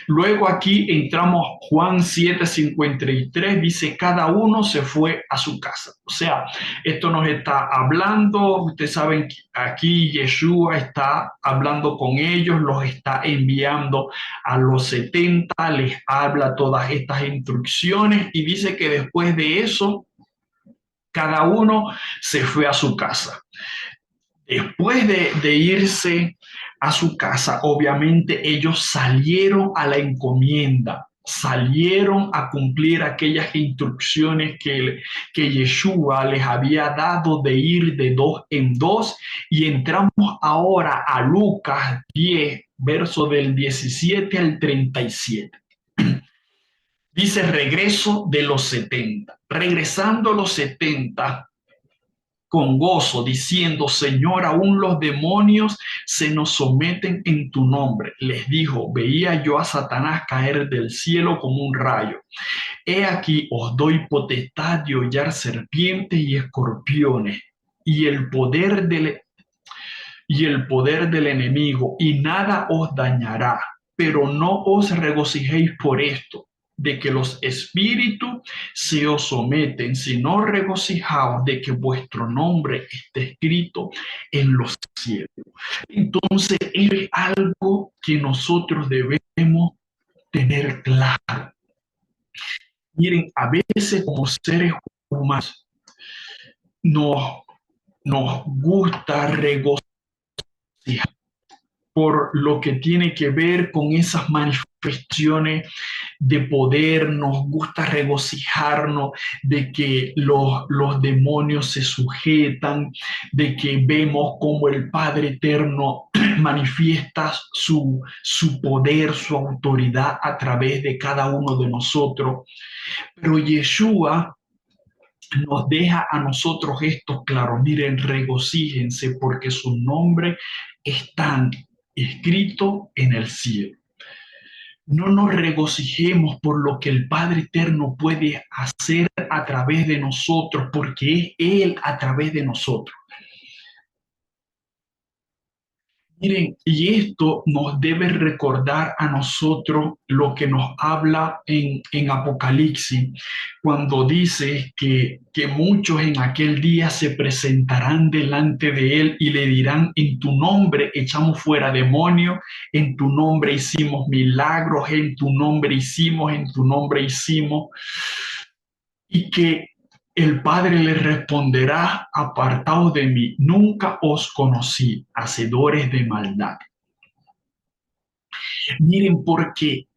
S1: Luego aquí entramos Juan 7:53, dice, cada uno se fue a su casa. O sea, esto nos está hablando, ustedes saben que aquí Yeshua está hablando con ellos, los está enviando a los 70, les habla todas estas instrucciones y dice que después de eso, cada uno se fue a su casa. Después de irse a su casa, obviamente ellos salieron a la encomienda, salieron a cumplir aquellas instrucciones que Yeshua les había dado de ir de dos en dos. Y entramos ahora a Lucas 10, verso del 17 al 37. Dice, regreso de los 70. Regresando los 70 con gozo, diciendo, Señor, aún los demonios se nos someten en tu nombre. Les dijo, veía yo a Satanás caer del cielo como un rayo. He aquí, os doy potestad de hollar serpientes y escorpiones y el poder del enemigo, y nada os dañará. Pero no os regocijéis por esto, de que los espíritus se os someten, sino regocijaos de que vuestro nombre esté escrito en los cielos. Entonces, es algo que nosotros debemos tener claro. Miren, a veces como seres humanos nos, nos gusta regocijar por lo que tiene que ver con esas manifestaciones de poder, nos gusta regocijarnos de que los demonios se sujetan, de que vemos como el Padre Eterno manifiesta su poder, su autoridad a través de cada uno de nosotros. Pero Yeshua nos deja a nosotros esto claro. Miren, regocíjense porque su nombre está escrito en el cielo. No nos regocijemos por lo que el Padre Eterno puede hacer a través de nosotros, porque es Él a través de nosotros. Miren, y esto nos debe recordar a nosotros lo que nos habla en Apocalipsis, cuando dice que muchos en aquel día se presentarán delante de Él y le dirán, en tu nombre echamos fuera demonios, en tu nombre hicimos milagros, en tu nombre hicimos, y que el Padre le responderá, apartaos de mí, nunca os conocí, hacedores de maldad. Miren, porque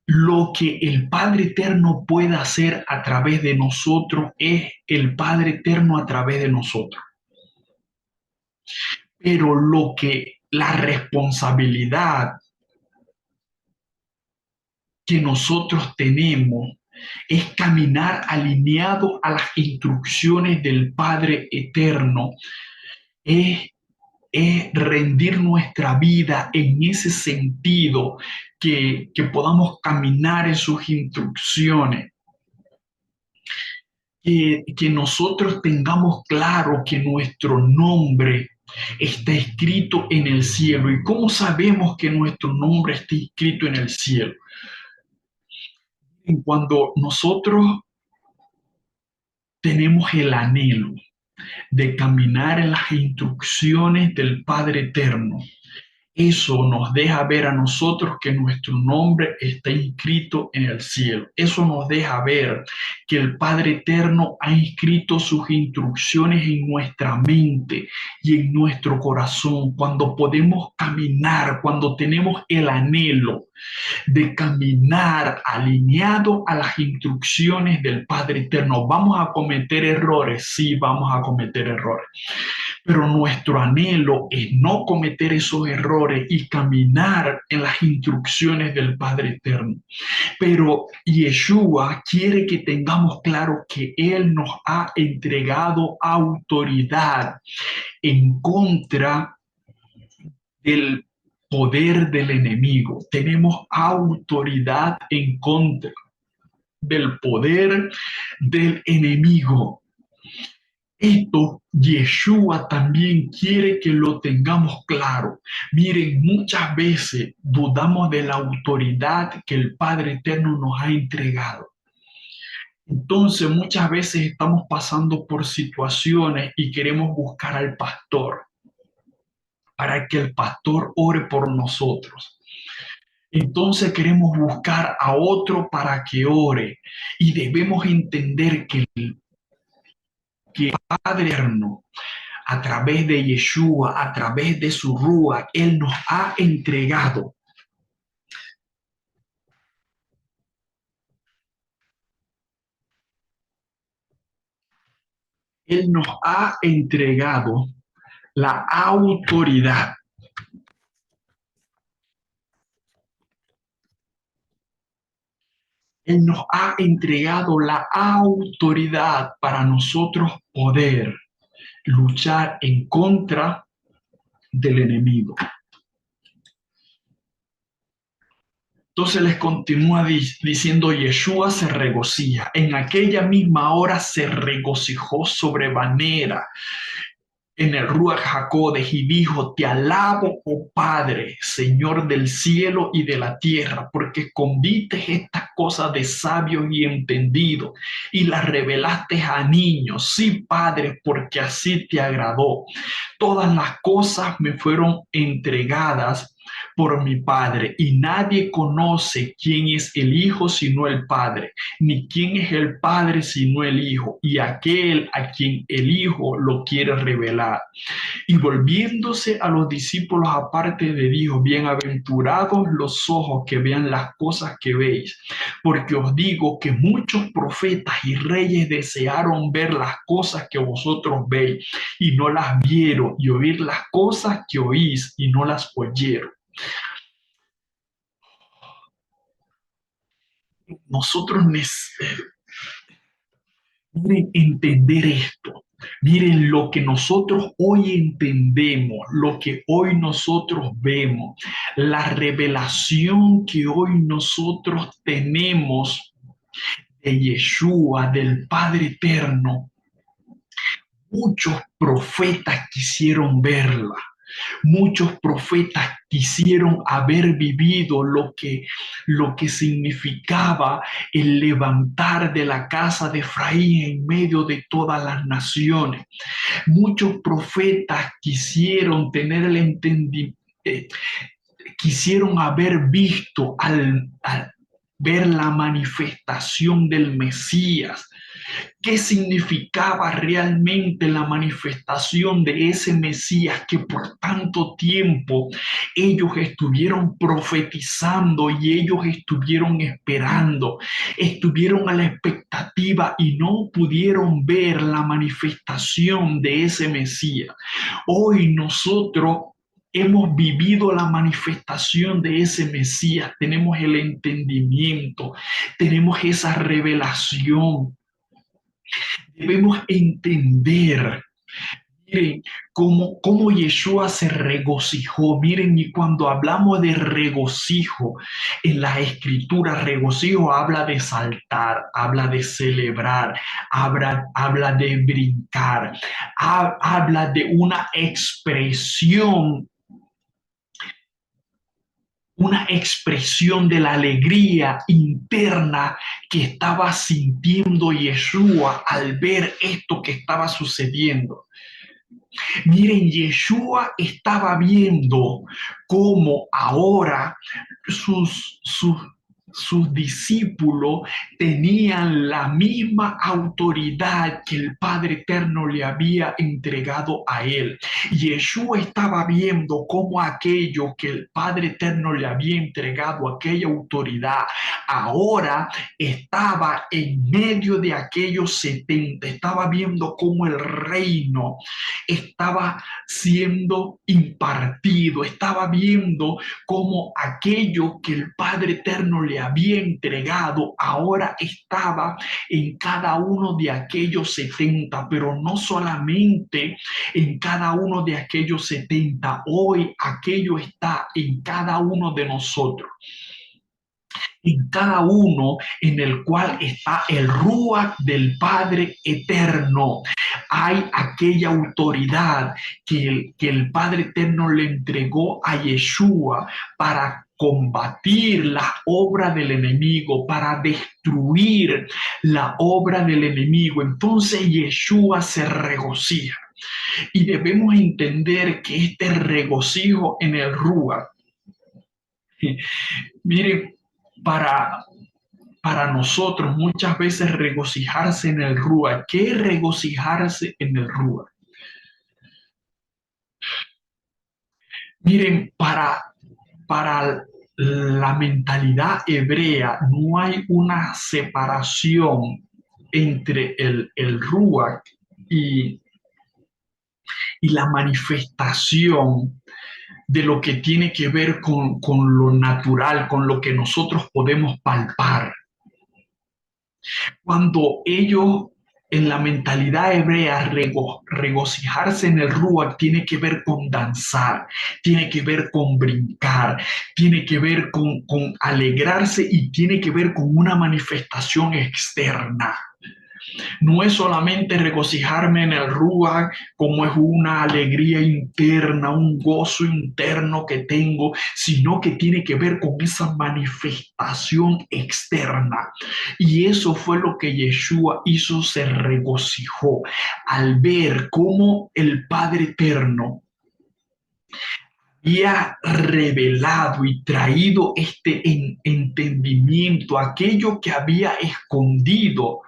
S1: lo que el Padre Eterno puede hacer a través de nosotros es el Padre Eterno a través de nosotros. Pero lo que la responsabilidad que nosotros tenemos es caminar alineado a las instrucciones del Padre Eterno, es rendir nuestra vida en ese sentido, que podamos caminar en sus instrucciones, que nosotros tengamos claro que nuestro nombre está escrito en el cielo. ¿Y cómo sabemos que nuestro nombre está escrito en el cielo? Cuando nosotros tenemos el anhelo de caminar en las instrucciones del Padre Eterno, eso nos deja ver a nosotros que nuestro nombre está inscrito en el cielo. Eso nos deja ver que el Padre Eterno ha inscrito sus instrucciones en nuestra mente y en nuestro corazón. Cuando podemos caminar, cuando tenemos el anhelo de caminar alineado a las instrucciones del Padre Eterno, ¿vamos a cometer errores? Sí, vamos a cometer errores, pero nuestro anhelo es no cometer esos errores y caminar en las instrucciones del Padre Eterno. Pero Yeshua quiere que tengamos claro que Él nos ha entregado autoridad en contra del poder del enemigo. Tenemos autoridad en contra del poder del enemigo. Esto Yeshua también quiere que lo tengamos claro. Miren, muchas veces dudamos de la autoridad que el Padre Eterno nos ha entregado. Entonces, muchas veces estamos pasando por situaciones y queremos buscar al pastor para que el pastor ore por nosotros. Entonces queremos buscar a otro para que ore y debemos entender que el Padre Eterno, a través de Yeshua, a través de su Rúa, Él nos ha entregado. Él nos ha entregado la autoridad. Él nos ha entregado la autoridad para nosotros poder luchar en contra del enemigo. Entonces les continúa diciendo, Yeshua se regocija. En aquella misma hora se regocijó sobremanera en el Ruach HaKodesh y dijo, te alabo, oh Padre, Señor del cielo y de la tierra, porque escondiste estas cosas de sabios y entendidos y las revelaste a niños. Sí, Padre, porque así te agradó. Todas las cosas me fueron entregadas por mi Padre, y nadie conoce quién es el Hijo sino el Padre, ni quién es el Padre sino el Hijo, y aquel a quien el Hijo lo quiere revelar. Y volviéndose a los discípulos aparte le dijo, bienaventurados los ojos que vean las cosas que veis, porque os digo que muchos profetas y reyes desearon ver las cosas que vosotros veis y no las vieron, y oír las cosas que oís y no las oyeron. Nosotros Miren, entender esto. Miren lo que nosotros hoy entendemos, lo que hoy nosotros vemos, la revelación que hoy nosotros tenemos de Yeshua, del Padre Eterno. Muchos profetas quisieron verla. Muchos profetas quisieron haber vivido lo que significaba el levantar de la casa de Efraín en medio de todas las naciones. Muchos profetas quisieron tener el entendimiento, quisieron haber visto al ver la manifestación del Mesías. ¿Qué significaba realmente la manifestación de ese Mesías que por tanto tiempo ellos estuvieron profetizando y ellos estuvieron esperando, estuvieron a la expectativa y no pudieron ver la manifestación de ese Mesías? Hoy nosotros hemos vivido la manifestación de ese Mesías, tenemos el entendimiento, tenemos esa revelación. Debemos entender, miren, cómo Yeshua se regocijó. Miren, y cuando hablamos de regocijo en la escritura, regocijo habla de saltar, habla de celebrar, habla de brincar, habla de una expresión de la alegría interna que estaba sintiendo Yeshua al ver esto que estaba sucediendo. Miren, Yeshua estaba viendo cómo ahora sus discípulos tenían la misma autoridad que el Padre Eterno le había entregado a él. Yeshua estaba viendo cómo aquello que el Padre Eterno le había entregado, aquella autoridad, ahora estaba en medio de aquellos 70. Estaba viendo cómo el reino estaba siendo impartido, estaba viendo cómo aquello que el Padre Eterno le había entregado ahora estaba en cada uno de aquellos 70, pero no solamente en cada uno de aquellos 70, hoy aquello está en cada uno de nosotros, en cada uno en el cual está el Ruach del Padre Eterno. Hay aquella autoridad que el Padre Eterno le entregó a Yeshua para combatir la obra del enemigo, para destruir la obra del enemigo. Entonces Yeshua se regocija. Y debemos entender que este regocijo en el Ruach, miren, para, para nosotros muchas veces regocijarse en el Ruach. ¿Qué es regocijarse en el Ruach? Miren, para la mentalidad hebrea no hay una separación entre el Ruach y, y la manifestación de lo que tiene que ver con lo natural, con lo que nosotros podemos palpar. Cuando ellos en la mentalidad hebrea regocijarse en el Ruach tiene que ver con danzar, tiene que ver con brincar, tiene que ver con alegrarse y tiene que ver con una manifestación externa. No es solamente regocijarme en el Ruach, como es una alegría interna, un gozo interno que tengo, sino que tiene que ver con esa manifestación externa. Y eso fue lo que Yeshua hizo, se regocijó al ver cómo el Padre Eterno había revelado y traído este entendimiento, aquello que había escondido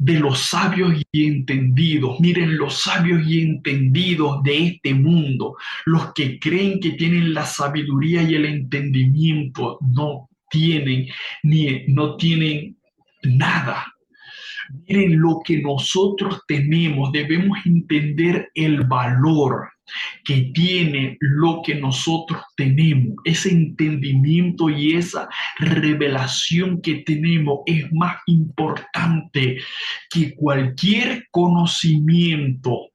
S1: de los sabios y entendidos. Miren, los sabios y entendidos de este mundo, los que creen que tienen la sabiduría y el entendimiento, no tienen no tienen nada. Miren lo que nosotros tenemos, debemos entender el valor que tiene lo que nosotros tenemos, ese entendimiento y esa revelación que tenemos es más importante que cualquier conocimiento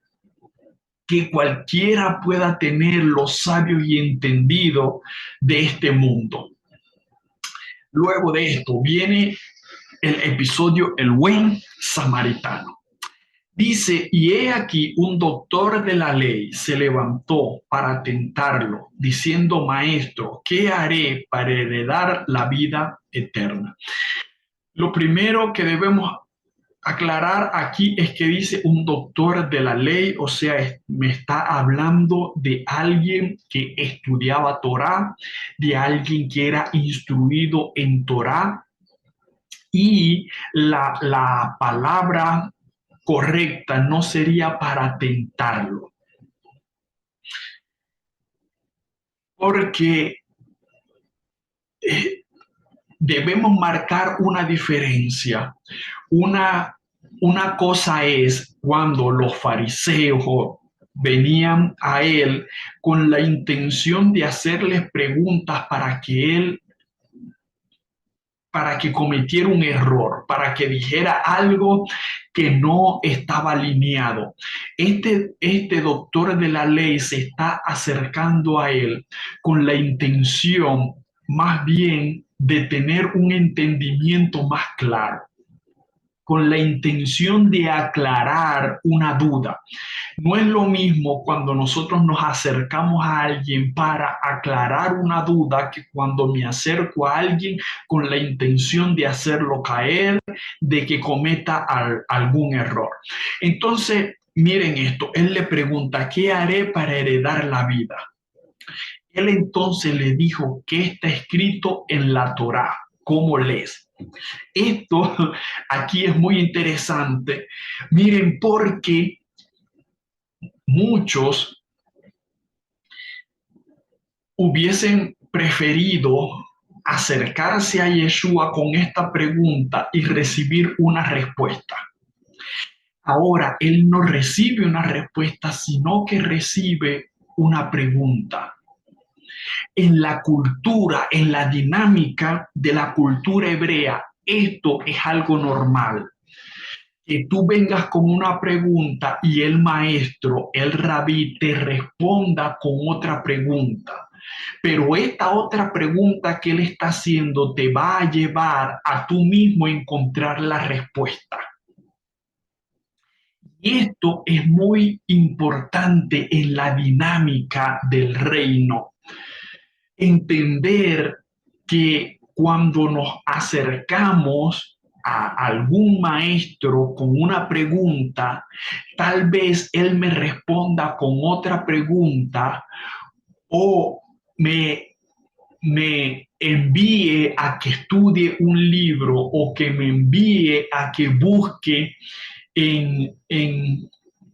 S1: que cualquiera pueda tener, los sabios y entendidos de este mundo. Luego de esto viene el episodio El buen samaritano. Dice, y he aquí un doctor de la ley se levantó para tentarlo, diciendo, maestro, ¿qué haré para heredar la vida eterna? Lo primero que debemos aclarar aquí es que dice un doctor de la ley, o sea, me está hablando de alguien que estudiaba Torá, de alguien que era instruido en Torá, y la palabra correcta no sería para tentarlo, porque debemos marcar una diferencia. Una, una cosa es cuando los fariseos venían a él con la intención de hacerles preguntas para que cometiera un error, para que dijera algo que no estaba alineado. Este doctor de la ley se está acercando a él con la intención más bien de tener un entendimiento más claro, con la intención de aclarar una duda. No es lo mismo cuando nosotros nos acercamos a alguien para aclarar una duda que cuando me acerco a alguien con la intención de hacerlo caer, de que cometa algún error. Entonces, miren esto, él le pregunta, ¿qué haré para heredar la vida? Él entonces le dijo, ¿qué está escrito en la Torá? ¿Cómo lees? Esto aquí es muy interesante. Miren, porque muchos hubiesen preferido acercarse a Yeshua con esta pregunta y recibir una respuesta. Ahora, él no recibe una respuesta, sino que recibe una pregunta. En la cultura, en la dinámica de la cultura hebrea, esto es algo normal. Que tú vengas con una pregunta y el maestro, el rabí, te responda con otra pregunta. Pero esta otra pregunta que él está haciendo te va a llevar a tú mismo a encontrar la respuesta. Y esto es muy importante en la dinámica del reino. Entender que cuando nos acercamos a algún maestro con una pregunta, tal vez él me responda con otra pregunta o me envíe a que estudie un libro o que me envíe a que busque en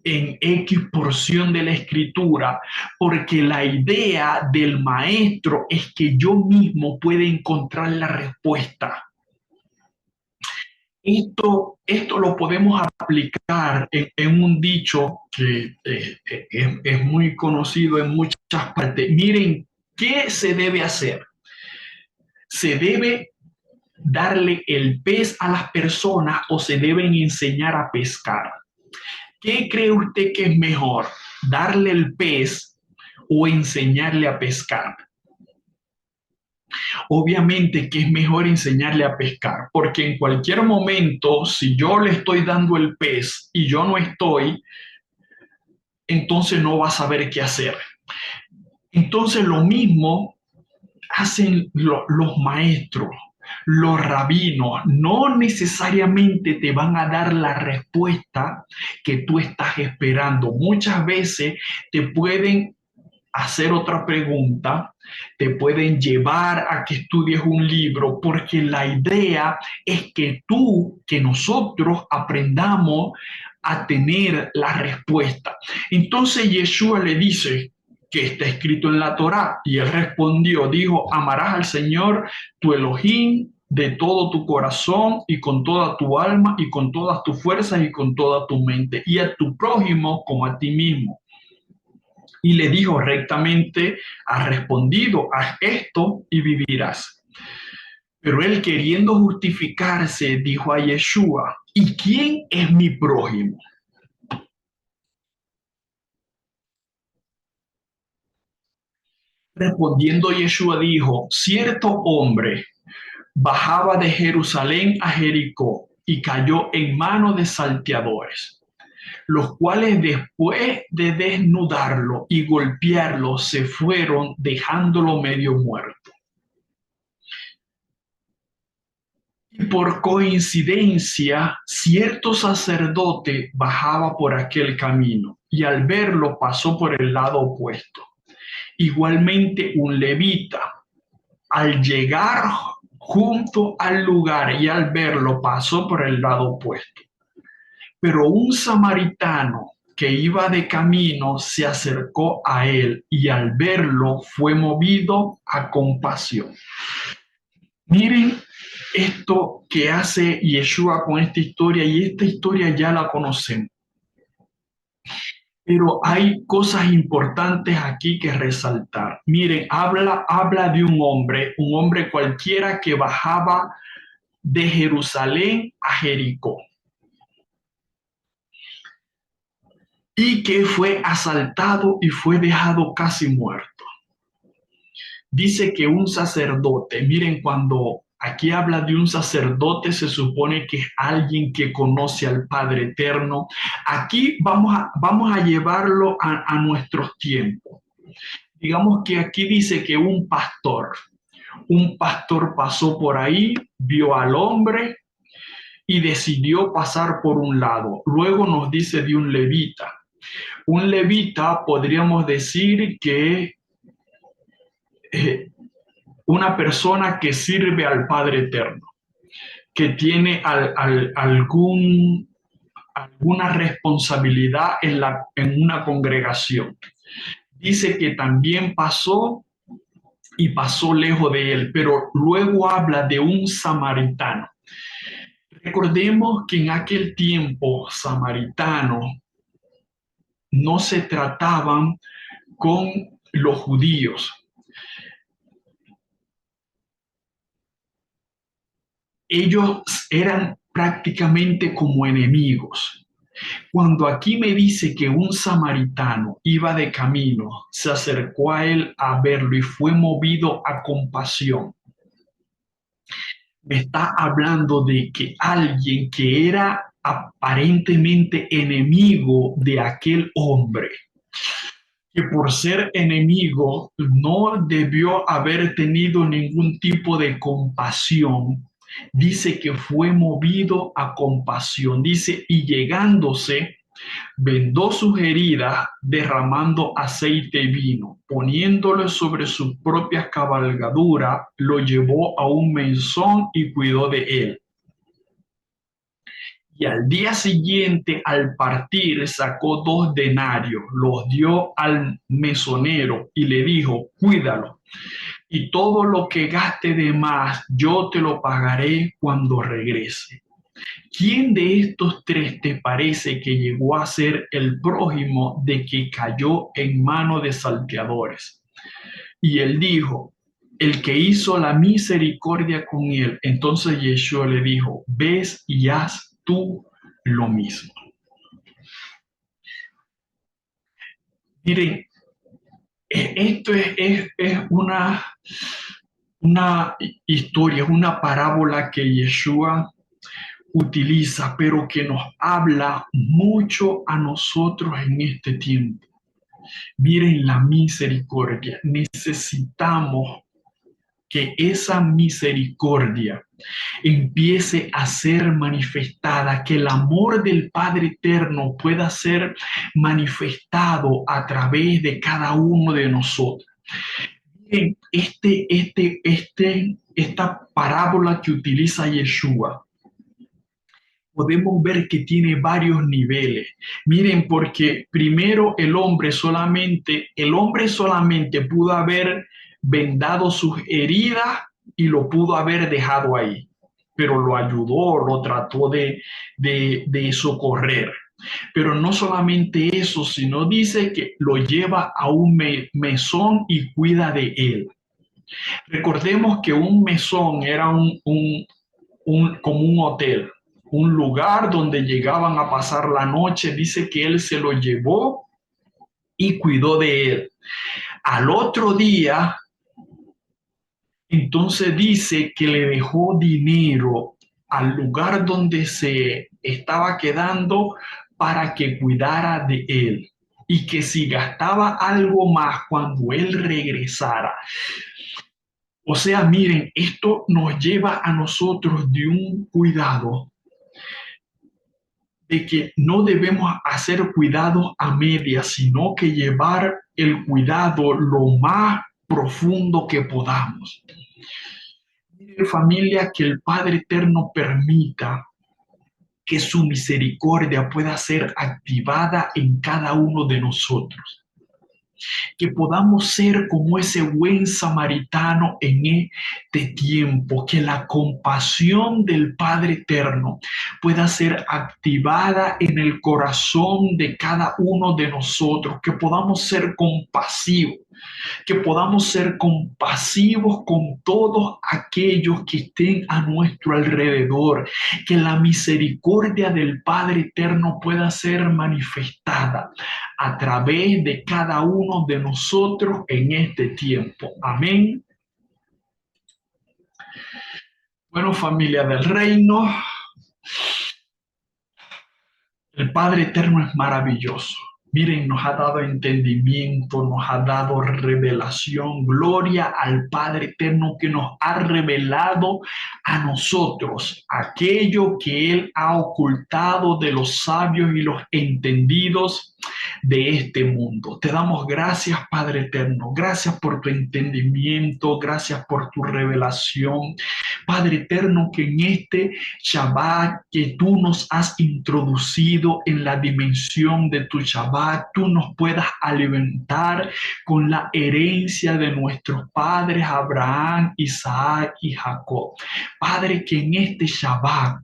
S1: X porción de la escritura, porque la idea del maestro es que yo mismo pueda encontrar la respuesta. Esto lo podemos aplicar en un dicho que es muy conocido en muchas partes. Miren, ¿qué se debe hacer? Se debe darle el pez a las personas o se deben enseñar a pescar. ¿Qué cree usted que es mejor? ¿Darle el pez o enseñarle a pescar? Obviamente que es mejor enseñarle a pescar, porque en cualquier momento, si yo le estoy dando el pez y yo no estoy, entonces no va a saber qué hacer. Entonces lo mismo hacen los maestros, los rabinos. No necesariamente te van a dar la respuesta que tú estás esperando. Muchas veces te pueden hacer otra pregunta, te pueden llevar a que estudies un libro, porque la idea es que nosotros aprendamos a tener la respuesta. Entonces Yeshua le dice que está escrito en la Torá, y él respondió, dijo, amarás al Señor tu Elohim de todo tu corazón y con toda tu alma y con todas tus fuerzas y con toda tu mente, y a tu prójimo como a ti mismo. Y le dijo: rectamente has respondido, haz esto y vivirás. Pero él, queriendo justificarse, dijo a Yeshua: ¿y quién es mi prójimo? Respondiendo Yeshua dijo: cierto hombre bajaba de Jerusalén a Jericó y cayó en manos de salteadores, los cuales después de desnudarlo y golpearlo se fueron, dejándolo medio muerto. Y por coincidencia, cierto sacerdote bajaba por aquel camino y al verlo pasó por el lado opuesto. Igualmente un levita, al llegar junto al lugar y al verlo, pasó por el lado opuesto. Pero un samaritano que iba de camino se acercó a él y al verlo fue movido a compasión. Miren esto que hace Yeshua con esta historia, y esta historia ya la conocemos. Pero hay cosas importantes aquí que resaltar. Miren, habla de un hombre cualquiera que bajaba de Jerusalén a Jericó y que fue asaltado y fue dejado casi muerto. Dice que un sacerdote, miren, cuando aquí habla de un sacerdote, se supone que es alguien que conoce al Padre Eterno. Aquí vamos a llevarlo a nuestros tiempos. Digamos que aquí dice que un pastor pasó por ahí, vio al hombre y decidió pasar por un lado. Luego nos dice de un levita. Un levita podríamos decir que una persona que sirve al Padre Eterno, que tiene alguna responsabilidad en una congregación. Dice que también pasó y pasó lejos de él, pero luego habla de un samaritano. Recordemos que en aquel tiempo samaritanos no se trataban con los judíos. Ellos eran prácticamente como enemigos. Cuando aquí me dice que un samaritano iba de camino, se acercó a él a verlo y fue movido a compasión, me está hablando de que alguien que era aparentemente enemigo de aquel hombre, que por ser enemigo no debió haber tenido ningún tipo de compasión, dice que fue movido a compasión, dice, y llegándose, vendó sus heridas, derramando aceite y vino, poniéndolo sobre sus propias cabalgaduras, lo llevó a un mesón y cuidó de él. Y al día siguiente, al partir, sacó 2 denarios, los dio al mesonero y le dijo: cuídalo, y todo lo que gaste de más, yo te lo pagaré cuando regrese. ¿Quién de estos 3 te parece que llegó a ser el prójimo de que cayó en manos de salteadores? Y él dijo: el que hizo la misericordia con él. Entonces Yeshua le dijo: ves y haz tú lo mismo. Miren, esto es una historia, es una parábola que Yeshua utiliza, pero que nos habla mucho a nosotros en este tiempo. Miren la misericordia. Necesitamos que esa misericordia empiece a ser manifestada, que el amor del Padre Eterno pueda ser manifestado a través de cada uno de nosotros. Miren, esta parábola que utiliza Yeshua, podemos ver que tiene varios niveles. Miren, porque primero el hombre solamente pudo haber vendado sus heridas y lo pudo haber dejado ahí, pero lo ayudó, lo trató de socorrer. Pero no solamente eso, sino dice que lo lleva a un mesón y cuida de él. Recordemos que un mesón era como un hotel, un lugar donde llegaban a pasar la noche. Dice que él se lo llevó y cuidó de él. Al otro día, entonces dice que le dejó dinero al lugar donde se estaba quedando para que cuidara de él y que si gastaba algo más cuando él regresara. O sea, miren, esto nos lleva a nosotros de un cuidado de que no debemos hacer cuidado a medias, sino que llevar el cuidado lo más profundo que podamos. Mire, familia, que el Padre Eterno permita que su misericordia pueda ser activada en cada uno de nosotros, que podamos ser como ese buen samaritano en este tiempo, que la compasión del Padre Eterno pueda ser activada en el corazón de cada uno de nosotros, que podamos ser compasivos, que podamos ser compasivos con todos aquellos que estén a nuestro alrededor, que la misericordia del Padre Eterno pueda ser manifestada a través de cada uno de nosotros en este tiempo. Amén. Bueno, familia del reino, el Padre Eterno es maravilloso. Miren, nos ha dado entendimiento, nos ha dado revelación. Gloria al Padre Eterno que nos ha revelado a nosotros aquello que Él ha ocultado de los sabios y los entendidos de este mundo. Te damos gracias, Padre Eterno. Gracias por tu entendimiento, gracias por tu revelación. Padre Eterno, que en este Shabbat que tú nos has introducido en la dimensión de tu Shabbat, tú nos puedas alimentar con la herencia de nuestros padres Abraham, Isaac y Jacob. Padre, que en este Shabbat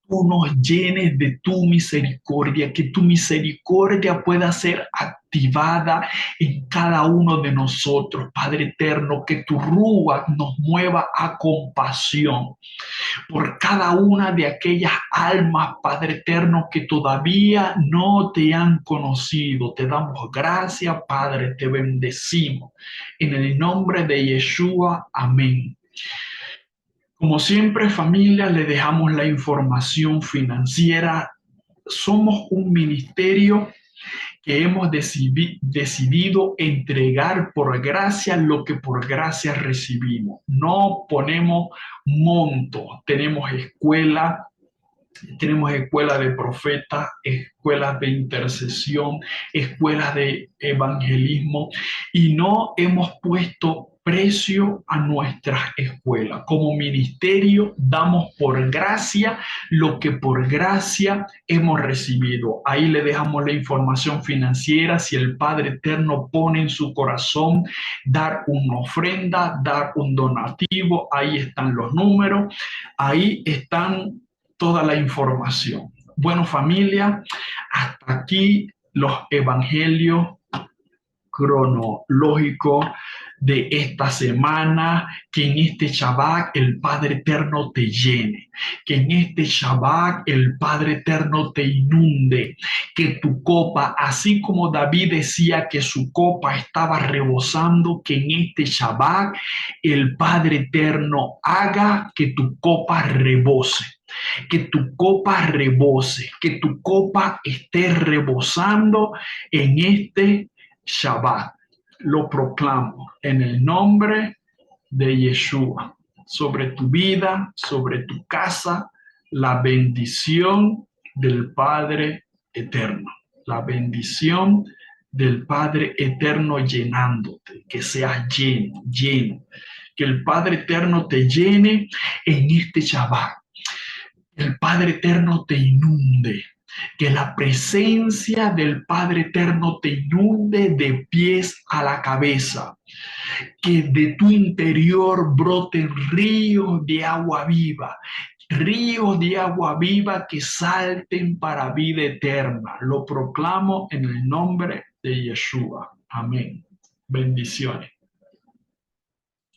S1: tú nos llenes de tu misericordia, que tu misericordia pueda ser activada en cada uno de nosotros, Padre eterno, que tu rúa nos mueva a compasión por cada una de aquellas almas, Padre eterno, que todavía no te han conocido. Te damos gracias, Padre, te bendecimos. En el nombre de Yeshua, amén. Como siempre, familia, le dejamos la información financiera. Somos un ministerio que hemos decidido entregar por gracia lo que por gracia recibimos. No ponemos monto. Tenemos escuela de profetas, escuelas de intercesión, escuelas de evangelismo y no hemos puesto precio a nuestras escuelas. Como ministerio damos por gracia lo que por gracia hemos recibido. Ahí le dejamos la información financiera. Si el Padre Eterno pone en su corazón dar una ofrenda, dar un donativo, ahí están los números, ahí están toda la información. Bueno, familia, hasta aquí los evangelios cronológicos de esta semana. Que en este Shabbat el Padre Eterno te llene, que en este Shabbat el Padre Eterno te inunde, que tu copa, así como David decía que su copa estaba rebosando, que en este Shabbat el Padre Eterno haga que tu copa rebose. Que tu copa rebose, que tu copa esté rebosando en este Shabbat. Lo proclamo en el nombre de Yeshua. Sobre tu vida, sobre tu casa, la bendición del Padre Eterno. La bendición del Padre Eterno llenándote. Que seas lleno, lleno. Que el Padre Eterno te llene en este Shabbat. El Padre Eterno te inunde. Que la presencia del Padre Eterno te inunde de pies a la cabeza. Que de tu interior broten ríos de agua viva que salten para vida eterna. Lo proclamo en el nombre de Yeshua. Amén. Bendiciones.